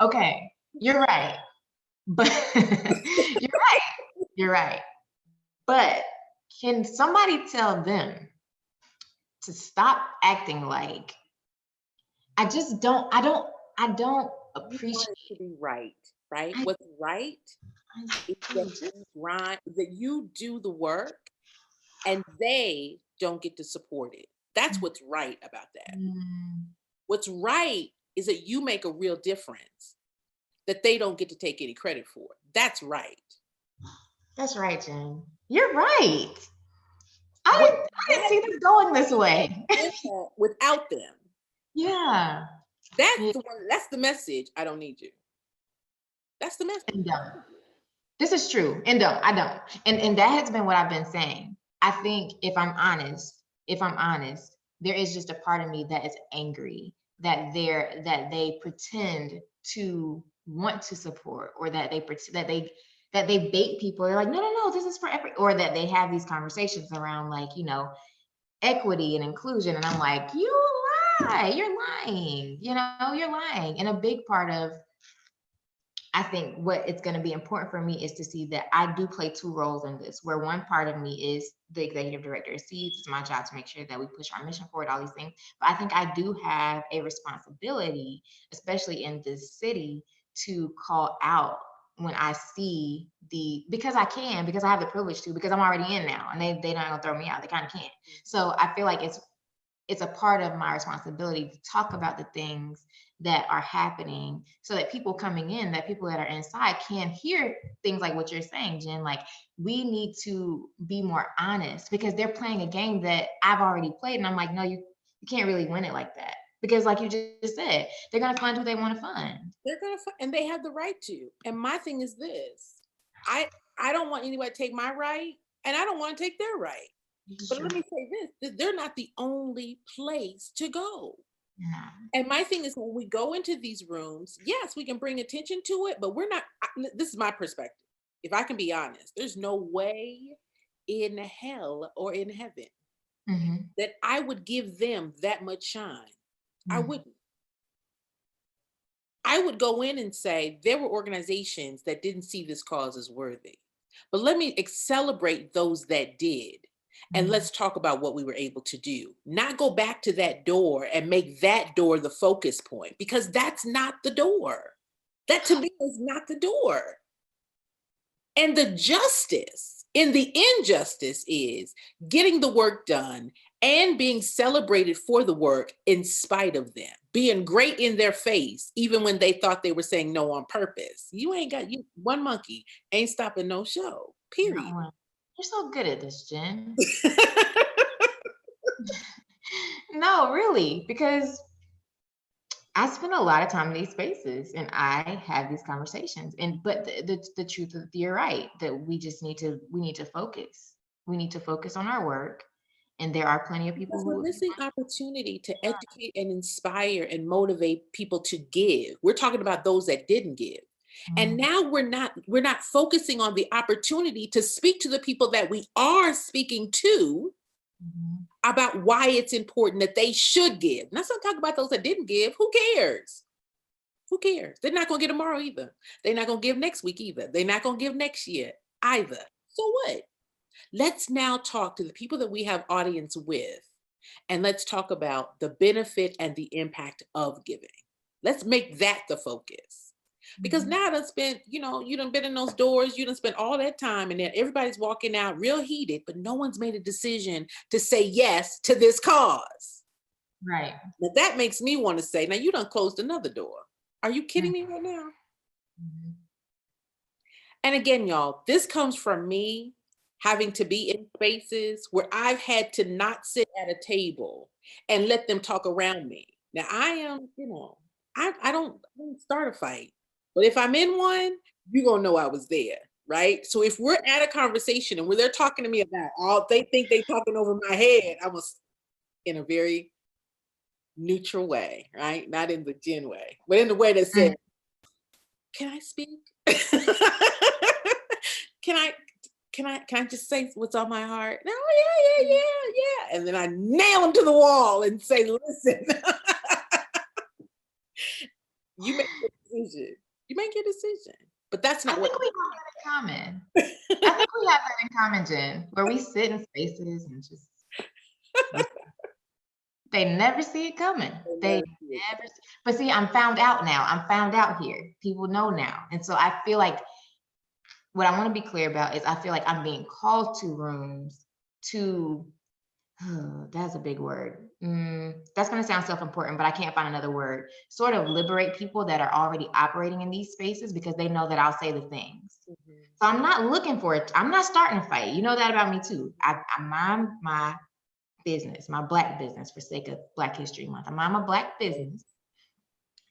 okay, you're right. But you're right. But can somebody tell them to stop acting like, I don't appreciate it to be right? What's right is that you do the work and they don't get to support it. That's what's right about that. What's right is that you make a real difference that they don't get to take any credit for. That's right. That's right, Jen. You're right. I didn't see this going this way. Without them. Yeah. That's the message. I don't need you. That's the message. And this is true. And I don't. And that has been what I've been saying. I think if I'm honest, there is just a part of me that is angry that they pretend to want to support, or that they bait people. They're like, no, this is for every, or that they have these conversations around, like, equity and inclusion. And I'm like, you're lying. You're lying. And a big part of, I think, what it's going to be important for me is to see that I do play two roles in this, where one part of me is the executive director of Seeds. It's my job to make sure that we push our mission forward, all these things. But I think I do have a responsibility, especially in this city, to call out when I see because I have the privilege to, because I'm already in now, and they're not gonna throw me out. They kind of can't. So I feel like it's a part of my responsibility to talk about the things that are happening, so that people coming in, that people that are inside can hear things like what you're saying, Jen. Like, we need to be more honest, because they're playing a game that I've already played. And I'm like, no, you can't really win it like that. Because like you just said, they're going to fund who they want to fund. They're going to fund, and they have the right to. And my thing is this, I don't want anybody to take my right, and I don't want to take their right. But let me say this, they're not the only place to go. Yeah. And my thing is, when we go into these rooms, yes, we can bring attention to it, but we're not, this is my perspective. If I can be honest, there's no way in hell or in heaven that I would give them that much shine. I wouldn't. I would go in and say, there were organizations that didn't see this cause as worthy, but let me celebrate those that did. And let's talk about what we were able to do. Not go back to that door and make that door the focus point, because that's not the door. That, to me, is not the door. And the justice in the injustice is getting the work done and being celebrated for the work in spite of them, being great in their face, even when they thought they were saying no on purpose. One monkey ain't stopping no show, period. You're so good at this, Jen. No, really, because I spend a lot of time in these spaces and I have these conversations. But the truth is, you're right, that we need to focus. We need to focus on our work, And there are plenty of people Because who we're would be missing opportunity to educate and inspire and motivate people to give. We're talking about those that didn't give. And Mhm. now we're not focusing on the opportunity to speak to the people that we are speaking to Mhm. about why it's important that they should give. Not so talk about those that didn't give. Who cares? Who cares? They're not gonna get tomorrow either. They're not gonna give next week either. They're not gonna give next year either. So what? Let's now talk to the people that we have audience with, and let's talk about the benefit and the impact of giving. Let's make that the focus. Because Mhm. now done spent, you done been in those doors, you done spent all that time, and then everybody's walking out real heated, but no one's made a decision to say yes to this cause. Right. Now that makes me want to say, now you done closed another door. Are you kidding me right now? Mhm. And again, y'all, this comes from me having to be in spaces where I've had to not sit at a table and let them talk around me. Now I am, I don't start a fight, but if I'm in one, you're gonna know I was there, right? So if we're at a conversation and where they're talking to me about all they think they talking over my head, I was in a very neutral way, right? Not in the Jen way, but in the way that said, Mhm. can I speak? can I can I just say what's on my heart? No, yeah. And then I nail them to the wall and say, listen, you make your decision. You make your decision. But that's I not what think we have that in common. I think we have that in common, Jen, where we sit in spaces and just listen. They never see it coming. I They never see it. never see. But see, I'm found out now. I'm found out here. People know now. And so I feel like what I want to be clear about is I feel like I'm being called to rooms to, that's a big word. That's going to sound self-important, but I can't find another word. Sort of liberate people that are already operating in these spaces because they know that I'll say the things. Mhm. So I'm not looking for it. I'm not starting a fight. You know that about me too. I mind my business, my Black business for sake of Black History Month. I mind my Black business.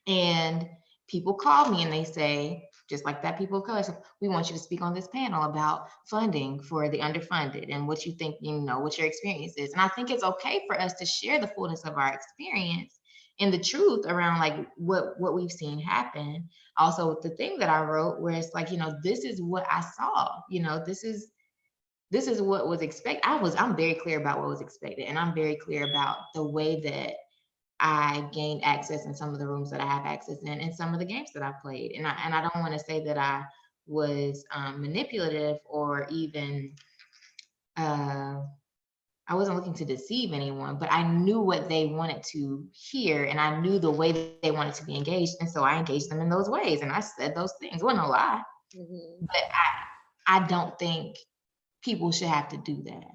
And people call me and they say, just like that, people of color, so we want you to speak on this panel about funding for the underfunded and what you think, what your experience is. And I think it's okay for us to share the fullness of our experience and the truth around like what we've seen happen. Also, the thing that I wrote where it's like, this is what I saw, this is what was expected. I'm very clear about what was expected, and I'm very clear about the way that I gained access in some of the rooms that I have access in and some of the games that I played. And I don't want to say that I was manipulative or even uh, I wasn't looking to deceive anyone, but I knew what they wanted to hear and I knew the way that they wanted to be engaged. And so I engaged them in those ways and I said those things. It wasn't a lie, Mhm. but I don't think people should have to do that.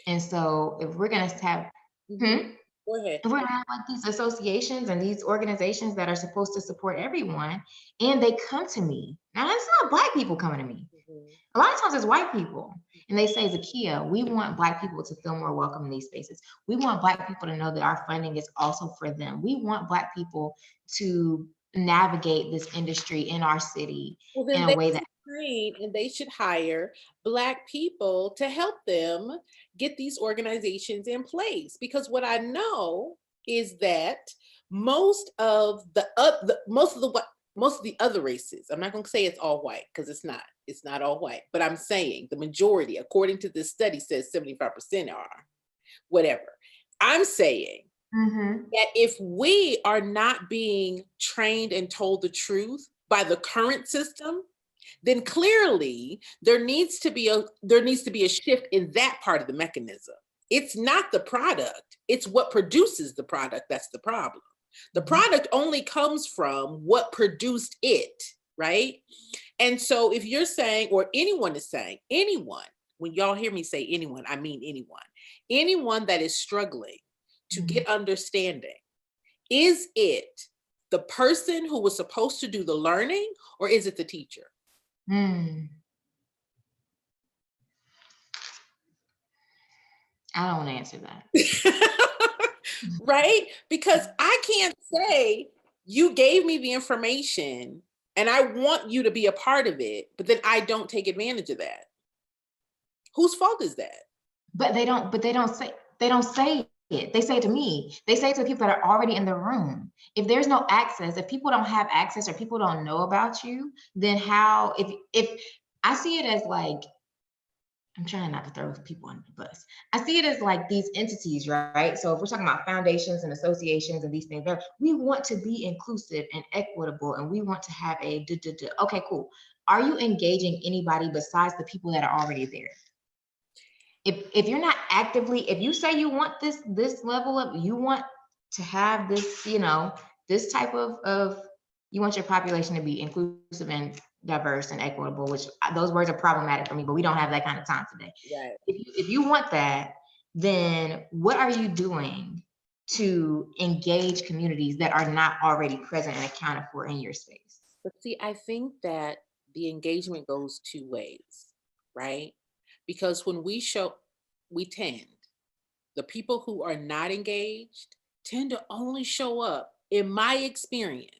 And so if we're going to have, Mhm. hmm? Go ahead. We're gonna have like these associations and these organizations that are supposed to support everyone, and they come to me. Now, it's not Black people coming to me. Mhm. A lot of times it's white people. And they say, Zakia, we want Black people to feel more welcome in these spaces. We want Black people to know that our funding is also for them. We want Black people to navigate this industry in our city Well, in then a they way that should train and they should hire Black people to help them get these organizations in place. Because what I know is that most of the other races, I'm not going to say it's all white because it's not all white, but I'm saying the majority, according to this study, says 75% are whatever. I'm saying Mhm. that if we are not being trained and told the truth by the current system, then clearly there needs to be a shift in that part of the mechanism. It's not the product, it's what produces the product that's the problem. The product only comes from what produced it, right? And so if you're saying, or anyone is saying, anyone, when y'all hear me say anyone, I mean anyone that is struggling to Mhm. get understanding, is it the person who was supposed to do the learning or is it the teacher? Mm. I don't want to answer that. Right? Because I can't say you gave me the information and I want you to be a part of it, but then I don't take advantage of that. Whose fault is that? But they don't say. They don't say it. They say it to me. They say it to the people that are already in the room. If there's no access, if people don't have access or people don't know about you, then how, if I see it as like, I'm trying not to throw people under the bus. I see it as like these entities, right? So if we're talking about foundations and associations and these things, we want to be inclusive and equitable, and we want to have a okay, cool. Are you engaging anybody besides the people that are already there? If you're not actively, if you say you want this level of, you want to have this, this type of, you want your population to be inclusive and diverse and equitable, which those words are problematic for me, but we don't have that kind of time today. Right. If you want that, then what are you doing to engage communities that are not already present and accounted for in your space? But see, I think that the engagement goes two ways, right? Because when we tend, the people who are not engaged tend to only show up, in my experience,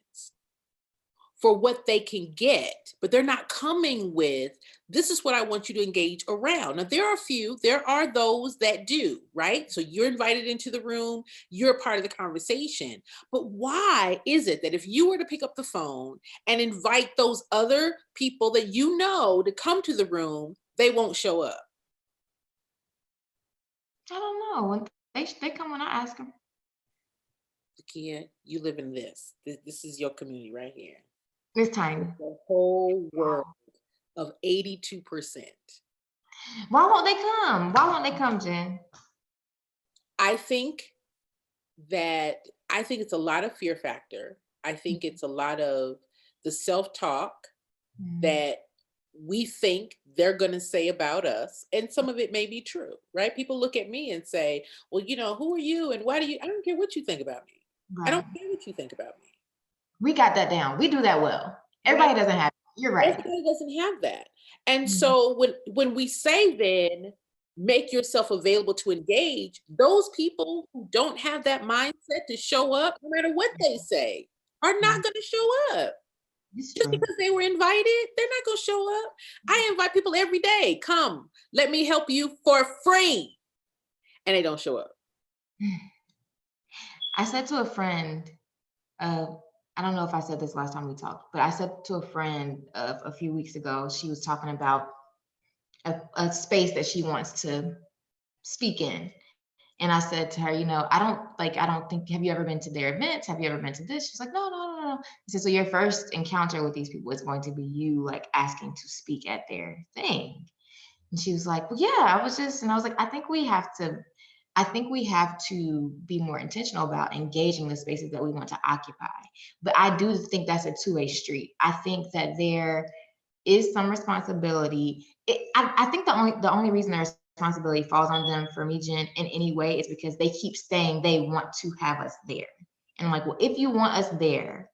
for what they can get, but they're not coming with, this is what I want you to engage around. Now, there are those that do, right? So you're invited into the room, you're a part of the conversation. But why is it that if you were to pick up the phone and invite those other people that you know to come to the room, they won't show up? I don't know. When they come when I ask them. Zakia, you live in this. This is your community right here. It's tiny. The whole world of 82%. Why won't they come? Why won't they come, Jen? I think it's a lot of fear factor. I think it's a lot of the self-talk that we think they're going to say about us. And some of it may be true, right? People look at me and say, well, who are you? And why I don't care what you think about me. Right. I don't care what you think about me. We got that down. We do that well. Everybody doesn't have it. You're right. Everybody doesn't have that. And so when we say then, make yourself available to engage, those people who don't have that mindset to show up, no matter what they say, are not going to show up. Just because they were invited, they're not going to show up. I invite people every day. Come, let me help you for free. And they don't show up. I said to a friend, I don't know if I said this last time we talked, but I said to a friend a few weeks ago, she was talking about a space that she wants to speak in. And I said to her, I don't think, have you ever been to their events? Have you ever been to this? She's like, no. I said, so your first encounter with these people is going to be you like asking to speak at their thing. And she was like, well, yeah, I was like, I think we have to be more intentional about engaging the spaces that we want to occupy. But I do think that's a two-way street. I think that there is some responsibility. I think the only reason their responsibility falls on them for me, Jen, in any way is because they keep saying they want to have us there. And I'm like, well, if you want us there,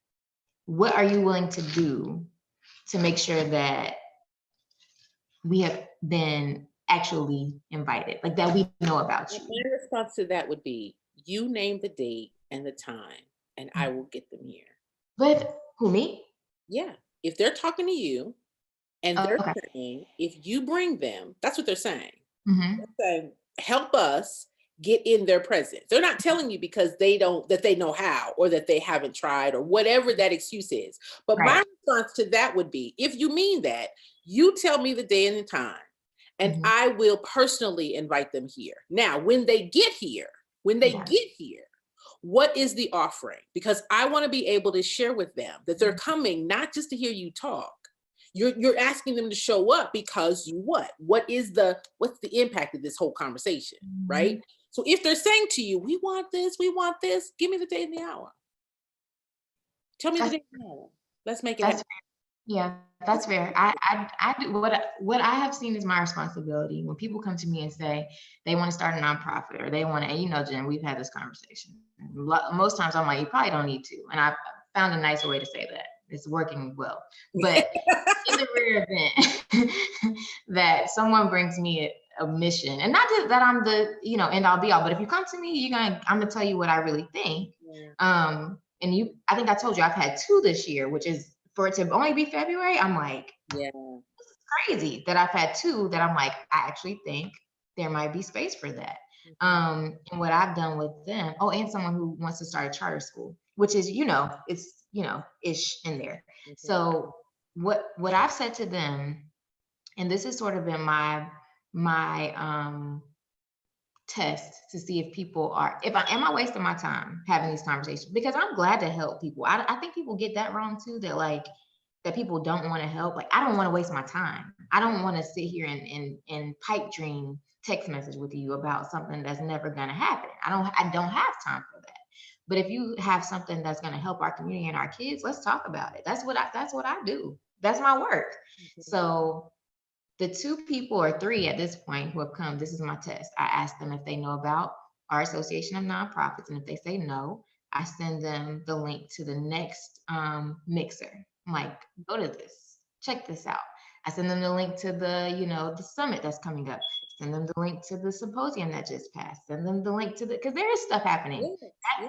what are you willing to do to make sure that we have been actually invited, like that we know about you? My response to that would be, you name the date and the time, and I will get them here. But who, me? Yeah. If they're talking to you and they're saying, if you bring them, that's what they're saying. They're saying, help us get in their presence. They're not telling you because they know how, or that they haven't tried, or whatever that excuse is. But my response to that would be, if you mean that, you tell me the day and the time, and I will personally invite them here. Now, when they get here, what is the offering? Because I want to be able to share with them that they're coming not just to hear you talk. You're asking them to show up because what's the impact of this whole conversation, right? So if they're saying to you, we want this, give me the day and the hour. Tell me the day and the hour. Let's make it happen. Yeah, that's fair. I do what I have seen is my responsibility. When people come to me and say they want to start a nonprofit, or they want to, Jen, we've had this conversation. Most times I'm like, you probably don't need to. And I found a nicer way to say that. It's working well. But in the rare event that someone brings me a mission, and not that I'm the, end all be all, but if you come to me, I'm gonna tell you what I really think. And I think I told you I've had 2 this year, which is, for it to only be February, I'm like, this is crazy that I've had 2 that I'm like, I actually think there might be space for that. And what I've done with them, oh, and someone who wants to start a charter school, which is, it's, ish in there. So what I've said to them, and this has sort of been my test to see if people are, if I am I wasting my time having these conversations, because I'm glad to help people. I think people get that wrong too, that like that people don't want to help. Like, I don't want to waste my time. I don't want to sit here and pipe dream text message with you about something that's never gonna happen. I don't have time for that. But if you have something that's gonna help our community and our kids, let's talk about it. That's what I do. That's my work. So the two people or three at this point who have come, this is my test. I ask them if they know about our Association of Nonprofits. And if they say no, I send them the link to the next mixer. I'm like, go to this, check this out. I send them the link to the summit that's coming up. Send them the link to the symposium that just passed. Send them the link to because there is stuff happening.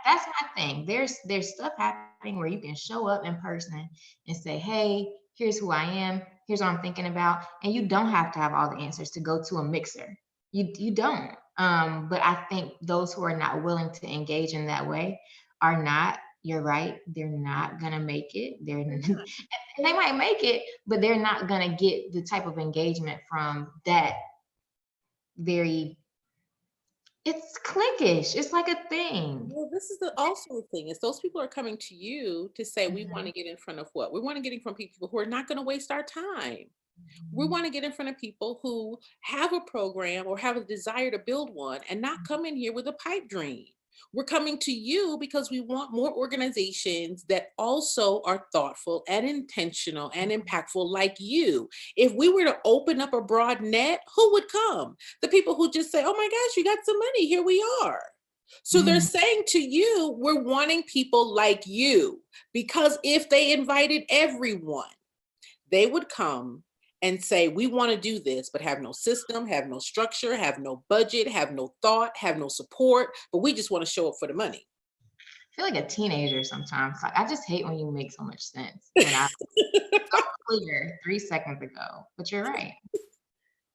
That's my thing. There's stuff happening where you can show up in person and say, hey, here's who I am, here's what I'm thinking about. And you don't have to have all the answers to go to a mixer. You don't. But I think those who are not willing to engage in that way are not, you're right, they're not gonna make it. And they might make it, but they're not gonna get the type of engagement from that very, it's cliquish. It's like a thing. Well, this is also the thing is those people are coming to you to say, we want to get in front of what? We want to get in front of people who are not going to waste our time. We want to get in front of people who have a program or have a desire to build one and not come in here with a pipe dream. We're coming to you because we want more organizations that also are thoughtful and intentional and impactful like you. If we were to open up a broad net, who would come? The people who just say, oh my gosh, you got some money, here we are. So they're saying to you, we're wanting people like you, because if they invited everyone, they would come and say, we want to do this, but have no system, have no structure, have no budget, have no thought, have no support, but we just want to show up for the money. I feel like a teenager sometimes. Like, I just hate when you make so much sense. When I so clear 3 seconds ago, but you're right.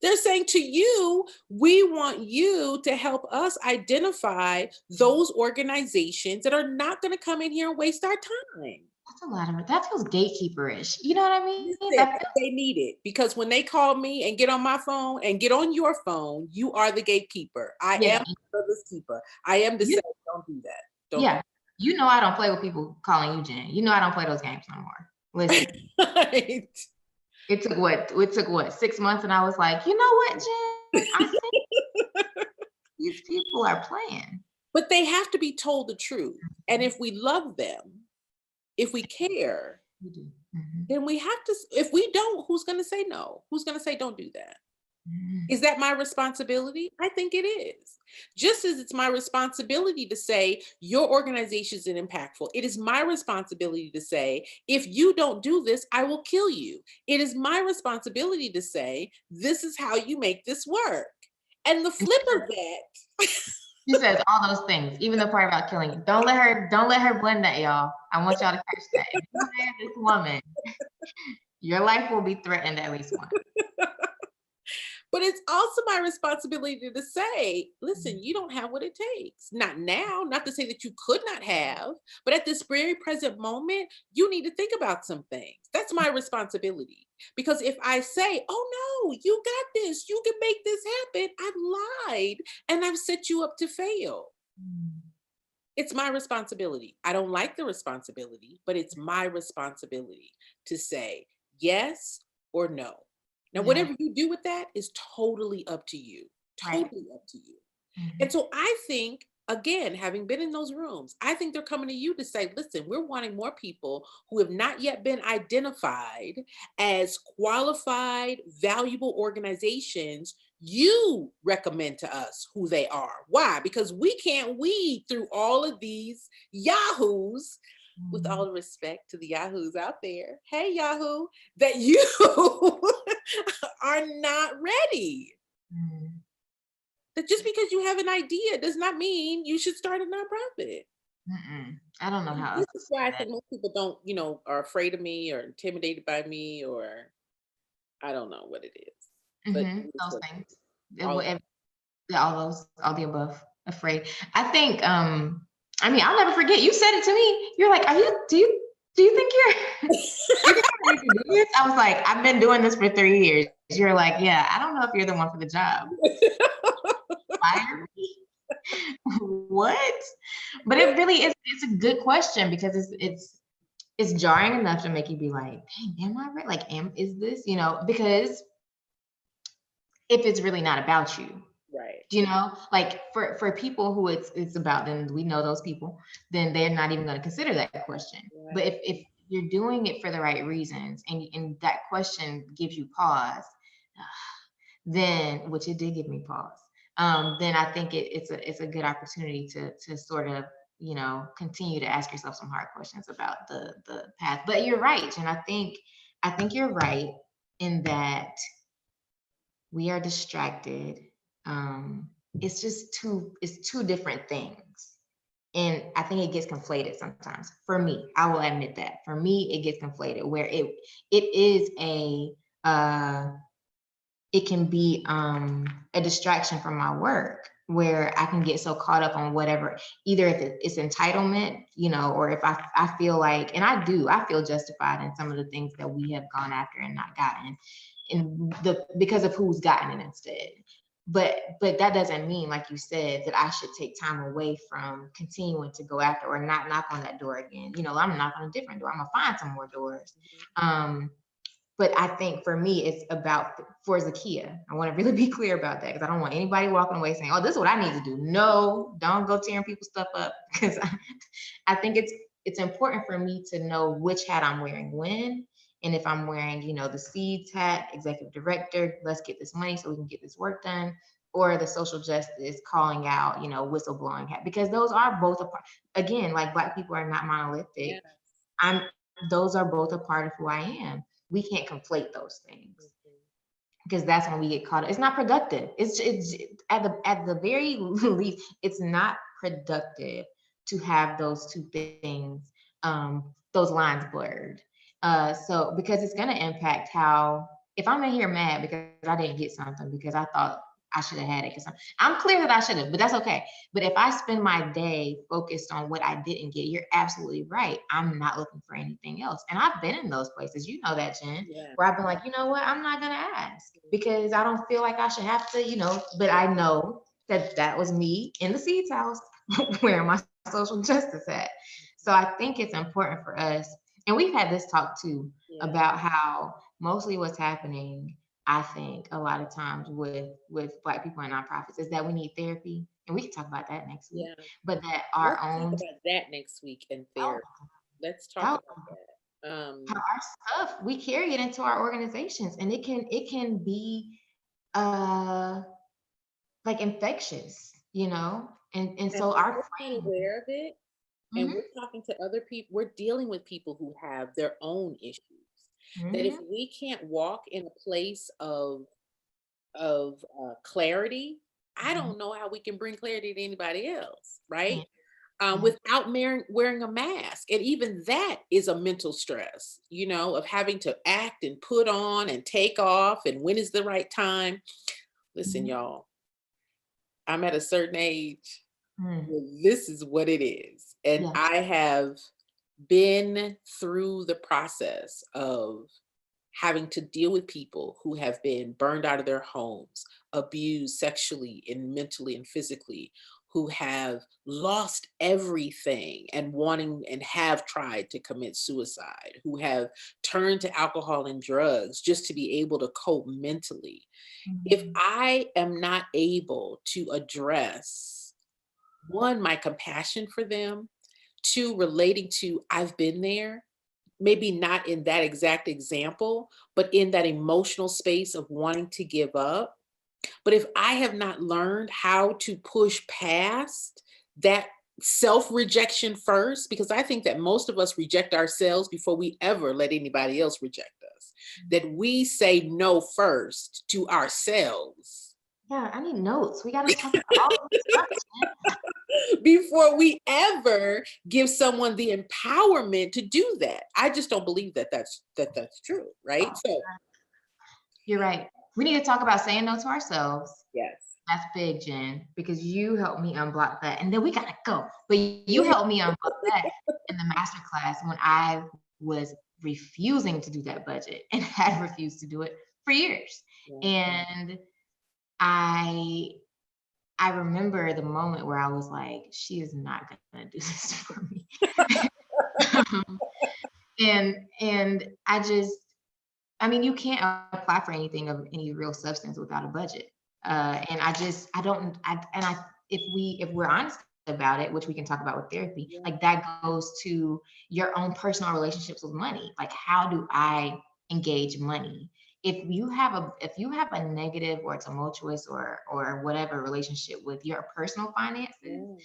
They're saying to you, we want you to help us identify those organizations that are not going to come in here and waste our time. That's a lot of it. That feels gatekeeperish. You know what I mean? They need it, because when they call me and get on my phone and get on your phone, you are the gatekeeper. I am the brother's keeper. I am the say, don't do that. Don't do that. You know I don't play with people calling you Jen. You know I don't play those games no more. Listen. Right. It took what, 6 months, and I was like, you know what, Jen? I think these people are playing. But they have to be told the truth. And if we love them, if we care, then we have to. If we don't, who's going to say no? Who's going to say don't do that? Is that my responsibility? I think it is. Just as it's my responsibility to say your organization is impactful, it is my responsibility to say, if you don't do this, I will kill you. It is my responsibility to say, this is how you make this work. And the flip of that. She says all those things, even the part about killing you. Don't let her blend that, y'all. I want y'all to catch that. If you marry this woman, your life will be threatened at least once. But it's also my responsibility to say, listen, you don't have what it takes. Not now, not to say that you could not have, but at this very present moment, you need to think about some things. That's my responsibility. Because if I say, oh no, you got this, you can make this happen, I've lied and I've set you up to fail. It's my responsibility. I don't like the responsibility, but it's my responsibility to say yes or no. Now, whatever you do with that is totally up to you, totally up to you. And so I think, again, having been in those rooms, I think they're coming to you to say, listen, we're wanting more people who have not yet been identified as qualified, valuable organizations. You recommend to us who they are. Why? Because we can't weed through all of these yahoos, with all the respect to the yahoos out there. Hey, Yahoo, that you are not ready. That just because you have an idea does not mean you should start a nonprofit. I don't know how. This is why I think most people don't, are afraid of me or intimidated by me, or I don't know what it is. But those things. Yeah, all the above. Afraid. I think. I mean, I'll never forget. You said it to me. You're like, Do you think you think I need to do this? I was like, I've been doing this for 3 years. You're like, yeah. I don't know if you're the one for the job. Fire me? What? But it really is. It's a good question because it's jarring enough to make you be like, dang, am I right? Like, is this, because if it's really not about you, Right. like for people who it's about, then we know those people, then they're not even going to consider that question. Right. But if you're doing it for the right reasons and that question gives you pause, then, which it did give me pause, then I think it's a good opportunity to sort of, continue to ask yourself some hard questions about the path. But you're right, and I think you're right in that we are distracted. It's two different things. And I think it gets conflated sometimes. For me, I will admit that. For me, it gets conflated where it is it can be a distraction from my work where I can get so caught up on whatever, either if it's entitlement, or if I feel like, and I feel justified in some of the things that we have gone after and not gotten, because of who's gotten it instead. But that doesn't mean, like you said, that I should take time away from continuing to go after or not knock on that door again. I'm knocking on a different door. I'm gonna find some more doors. But I think for me, it's about, for Zakia, I want to really be clear about that because I don't want anybody walking away saying, oh, this is what I need to do. No, don't go tearing people's stuff up, because I think it's important for me to know which hat I'm wearing when. And if I'm wearing, the seeds hat, executive director, let's get this money so we can get this work done, or the social justice calling out, whistleblowing hat, because those are both a part. Again, like Black people are not monolithic. Yes. Those are both a part of who I am. We can't conflate those things because that's when we get caught up. It's not productive. It's at the very least, it's not productive to have those two things, those lines blurred. So because it's gonna impact how, if I'm in here mad because I didn't get something because I thought I should have had it, because I'm clear that I should have, but that's okay. But if I spend my day focused on what I didn't get, you're absolutely right. I'm not looking for anything else. And I've been in those places, you know that, Jen, Yeah. where I've been like, you know what, I'm not gonna ask because I don't feel like I should have to, but I know that was me in the seeds house wearing my social justice hat. So I think it's important for us, and we've had this talk too, about how mostly what's happening, I think, a lot of times with Black people and nonprofits is that we need therapy, and we can talk about that next week. Yeah. But that Let's our talk own, about that next week in oh, therapy. Let's talk oh, about that. how our stuff, we carry it into our organizations, and it can be uh like infectious, and And so if our we're not friends. aware of it, and Mhm, we're talking to other people, we're dealing with people who have their own issues. That if mhm, we can't walk in a place of clarity, I mhm, don't know how we can bring clarity to anybody else, right? yeah, yeah, Without wearing a mask. And even that is a mental stress, of having to act and put on and take off and when is the right time. Listen, mhm, y'all, I'm at a certain age mm, where this is what it is. And yeah, I have been through the process of having to deal with people who have been burned out of their homes, abused sexually and mentally and physically, who have lost everything and wanting and have tried to commit suicide, who have turned to alcohol and drugs just to be able to cope mentally. If mhm, I am not able to address, one, my compassion for them, two, relating to I've been there, maybe not in that exact example, but in that emotional space of wanting to give up. But if I have not learned how to push past that self rejection first, because I think that most of us reject ourselves before we ever let anybody else reject us, that we say no first to ourselves yeah. I need notes. We got to talk about all this stuff, Jen. before we ever give someone the empowerment to do that. I just don't believe that that's true, right? So You're right. We need to talk about saying no to ourselves. yes. That's big, Jen, because you helped me unblock that. And then we gotta go. But you helped me unblock that in the master class when I was refusing to do that budget and had refused to do it for years. Yeah. And I I remember the moment where I was like, she is not gonna do this for me. And I mean, you can't apply for anything of any real substance without a budget. And I don't, and I, if we're honest about it, which we can talk about with therapy, Yeah. like that goes to your own personal relationships with money. Like, how do I engage money? If you have a negative or tumultuous or whatever relationship with your personal finances, Yeah.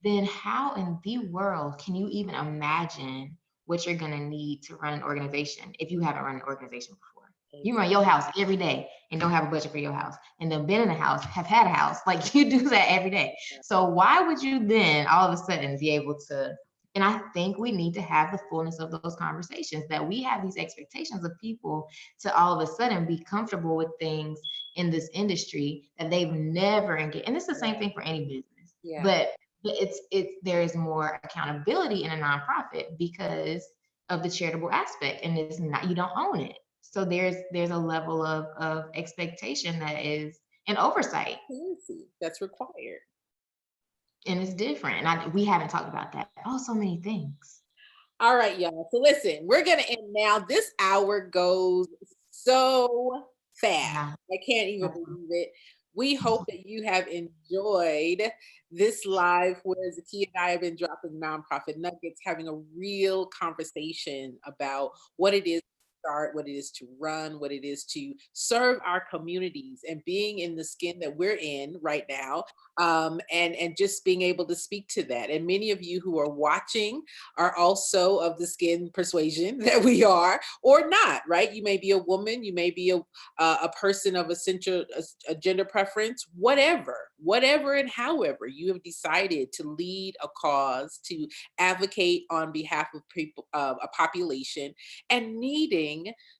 then how in the world can you even imagine what you're going to need to run an organization if you haven't run an organization before? You run your house every day and don't have a budget for your house, and then been in a house, have had a house, like you do that every day. So why would you then all of a sudden be able to? And I think we need to have the fullness of those conversations, that we have these expectations of people to all of a sudden be comfortable with things in this industry that they've never engaged. And it's the same thing for any business. Yeah. But it's there is more accountability in a nonprofit because of the charitable aspect, and it's not, you don't own it. So there's a level of expectation that is an oversight, That's required. and it's different. And we haven't talked about that. Oh, so many things. All right, y'all. So listen, we're gonna end now. This hour goes so fast. Yeah. I can't even believe it. We hope that you have enjoyed this live where Zakiya and I have been dropping nonprofit nuggets, having a real conversation about what it is to start, what it is to run, what it is to serve our communities, and being in the skin that we're in right now, and just being able to speak to that. And many of you who are watching are also of the skin persuasion that we are, or not, right? You may be a woman, you may be a person of a gender preference, whatever and however you have decided to lead a cause, to advocate on behalf of people, a population, and needing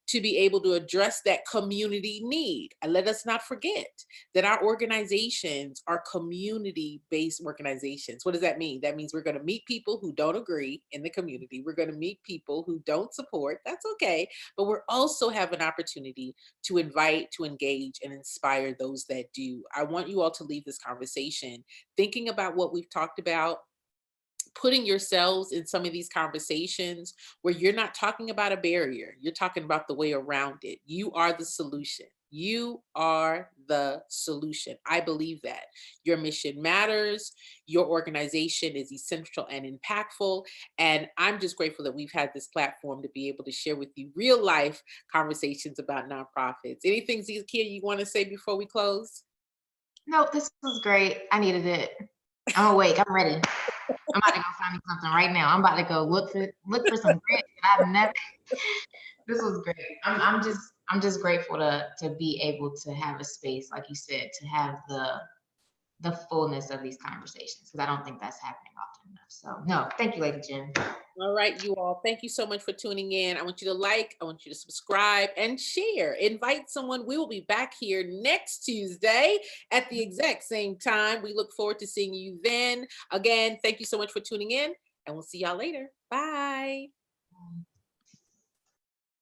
to be able to address that community need. And let us not forget that our organizations are community-based organizations. What does that mean? That means we're going to meet people who don't agree in the community. We're going to meet people who don't support. That's okay. But we're also have an opportunity to invite, to engage, and inspire those that do. I want you all to leave this conversation thinking about what we've talked about, putting yourselves in some of these conversations where you're not talking about a barrier, you're talking about the way around it. You are the solution. You are the solution. I believe that. Your mission matters. Your organization is essential and impactful. And I'm just grateful that we've had this platform to be able to share with you real life conversations about nonprofits. Anything, Zakiya, you want to say before we close? No, this was great. I needed it. I'm awake. I'm ready. I'm about to go find me something right now. I'm about to go look for some grants that I've never. This was great. I'm just grateful to be able to have a space, like you said, to have the fullness of these conversations, because I don't think that's happening often enough. So no, thank you, Lady Jen. All right, you all, thank you so much for tuning in. I want you to like, I want you to subscribe and share. Invite someone. We will be back here next Tuesday at the exact same time. We look forward to seeing you then. Again, thank you so much for tuning in, and we'll see y'all later. Bye.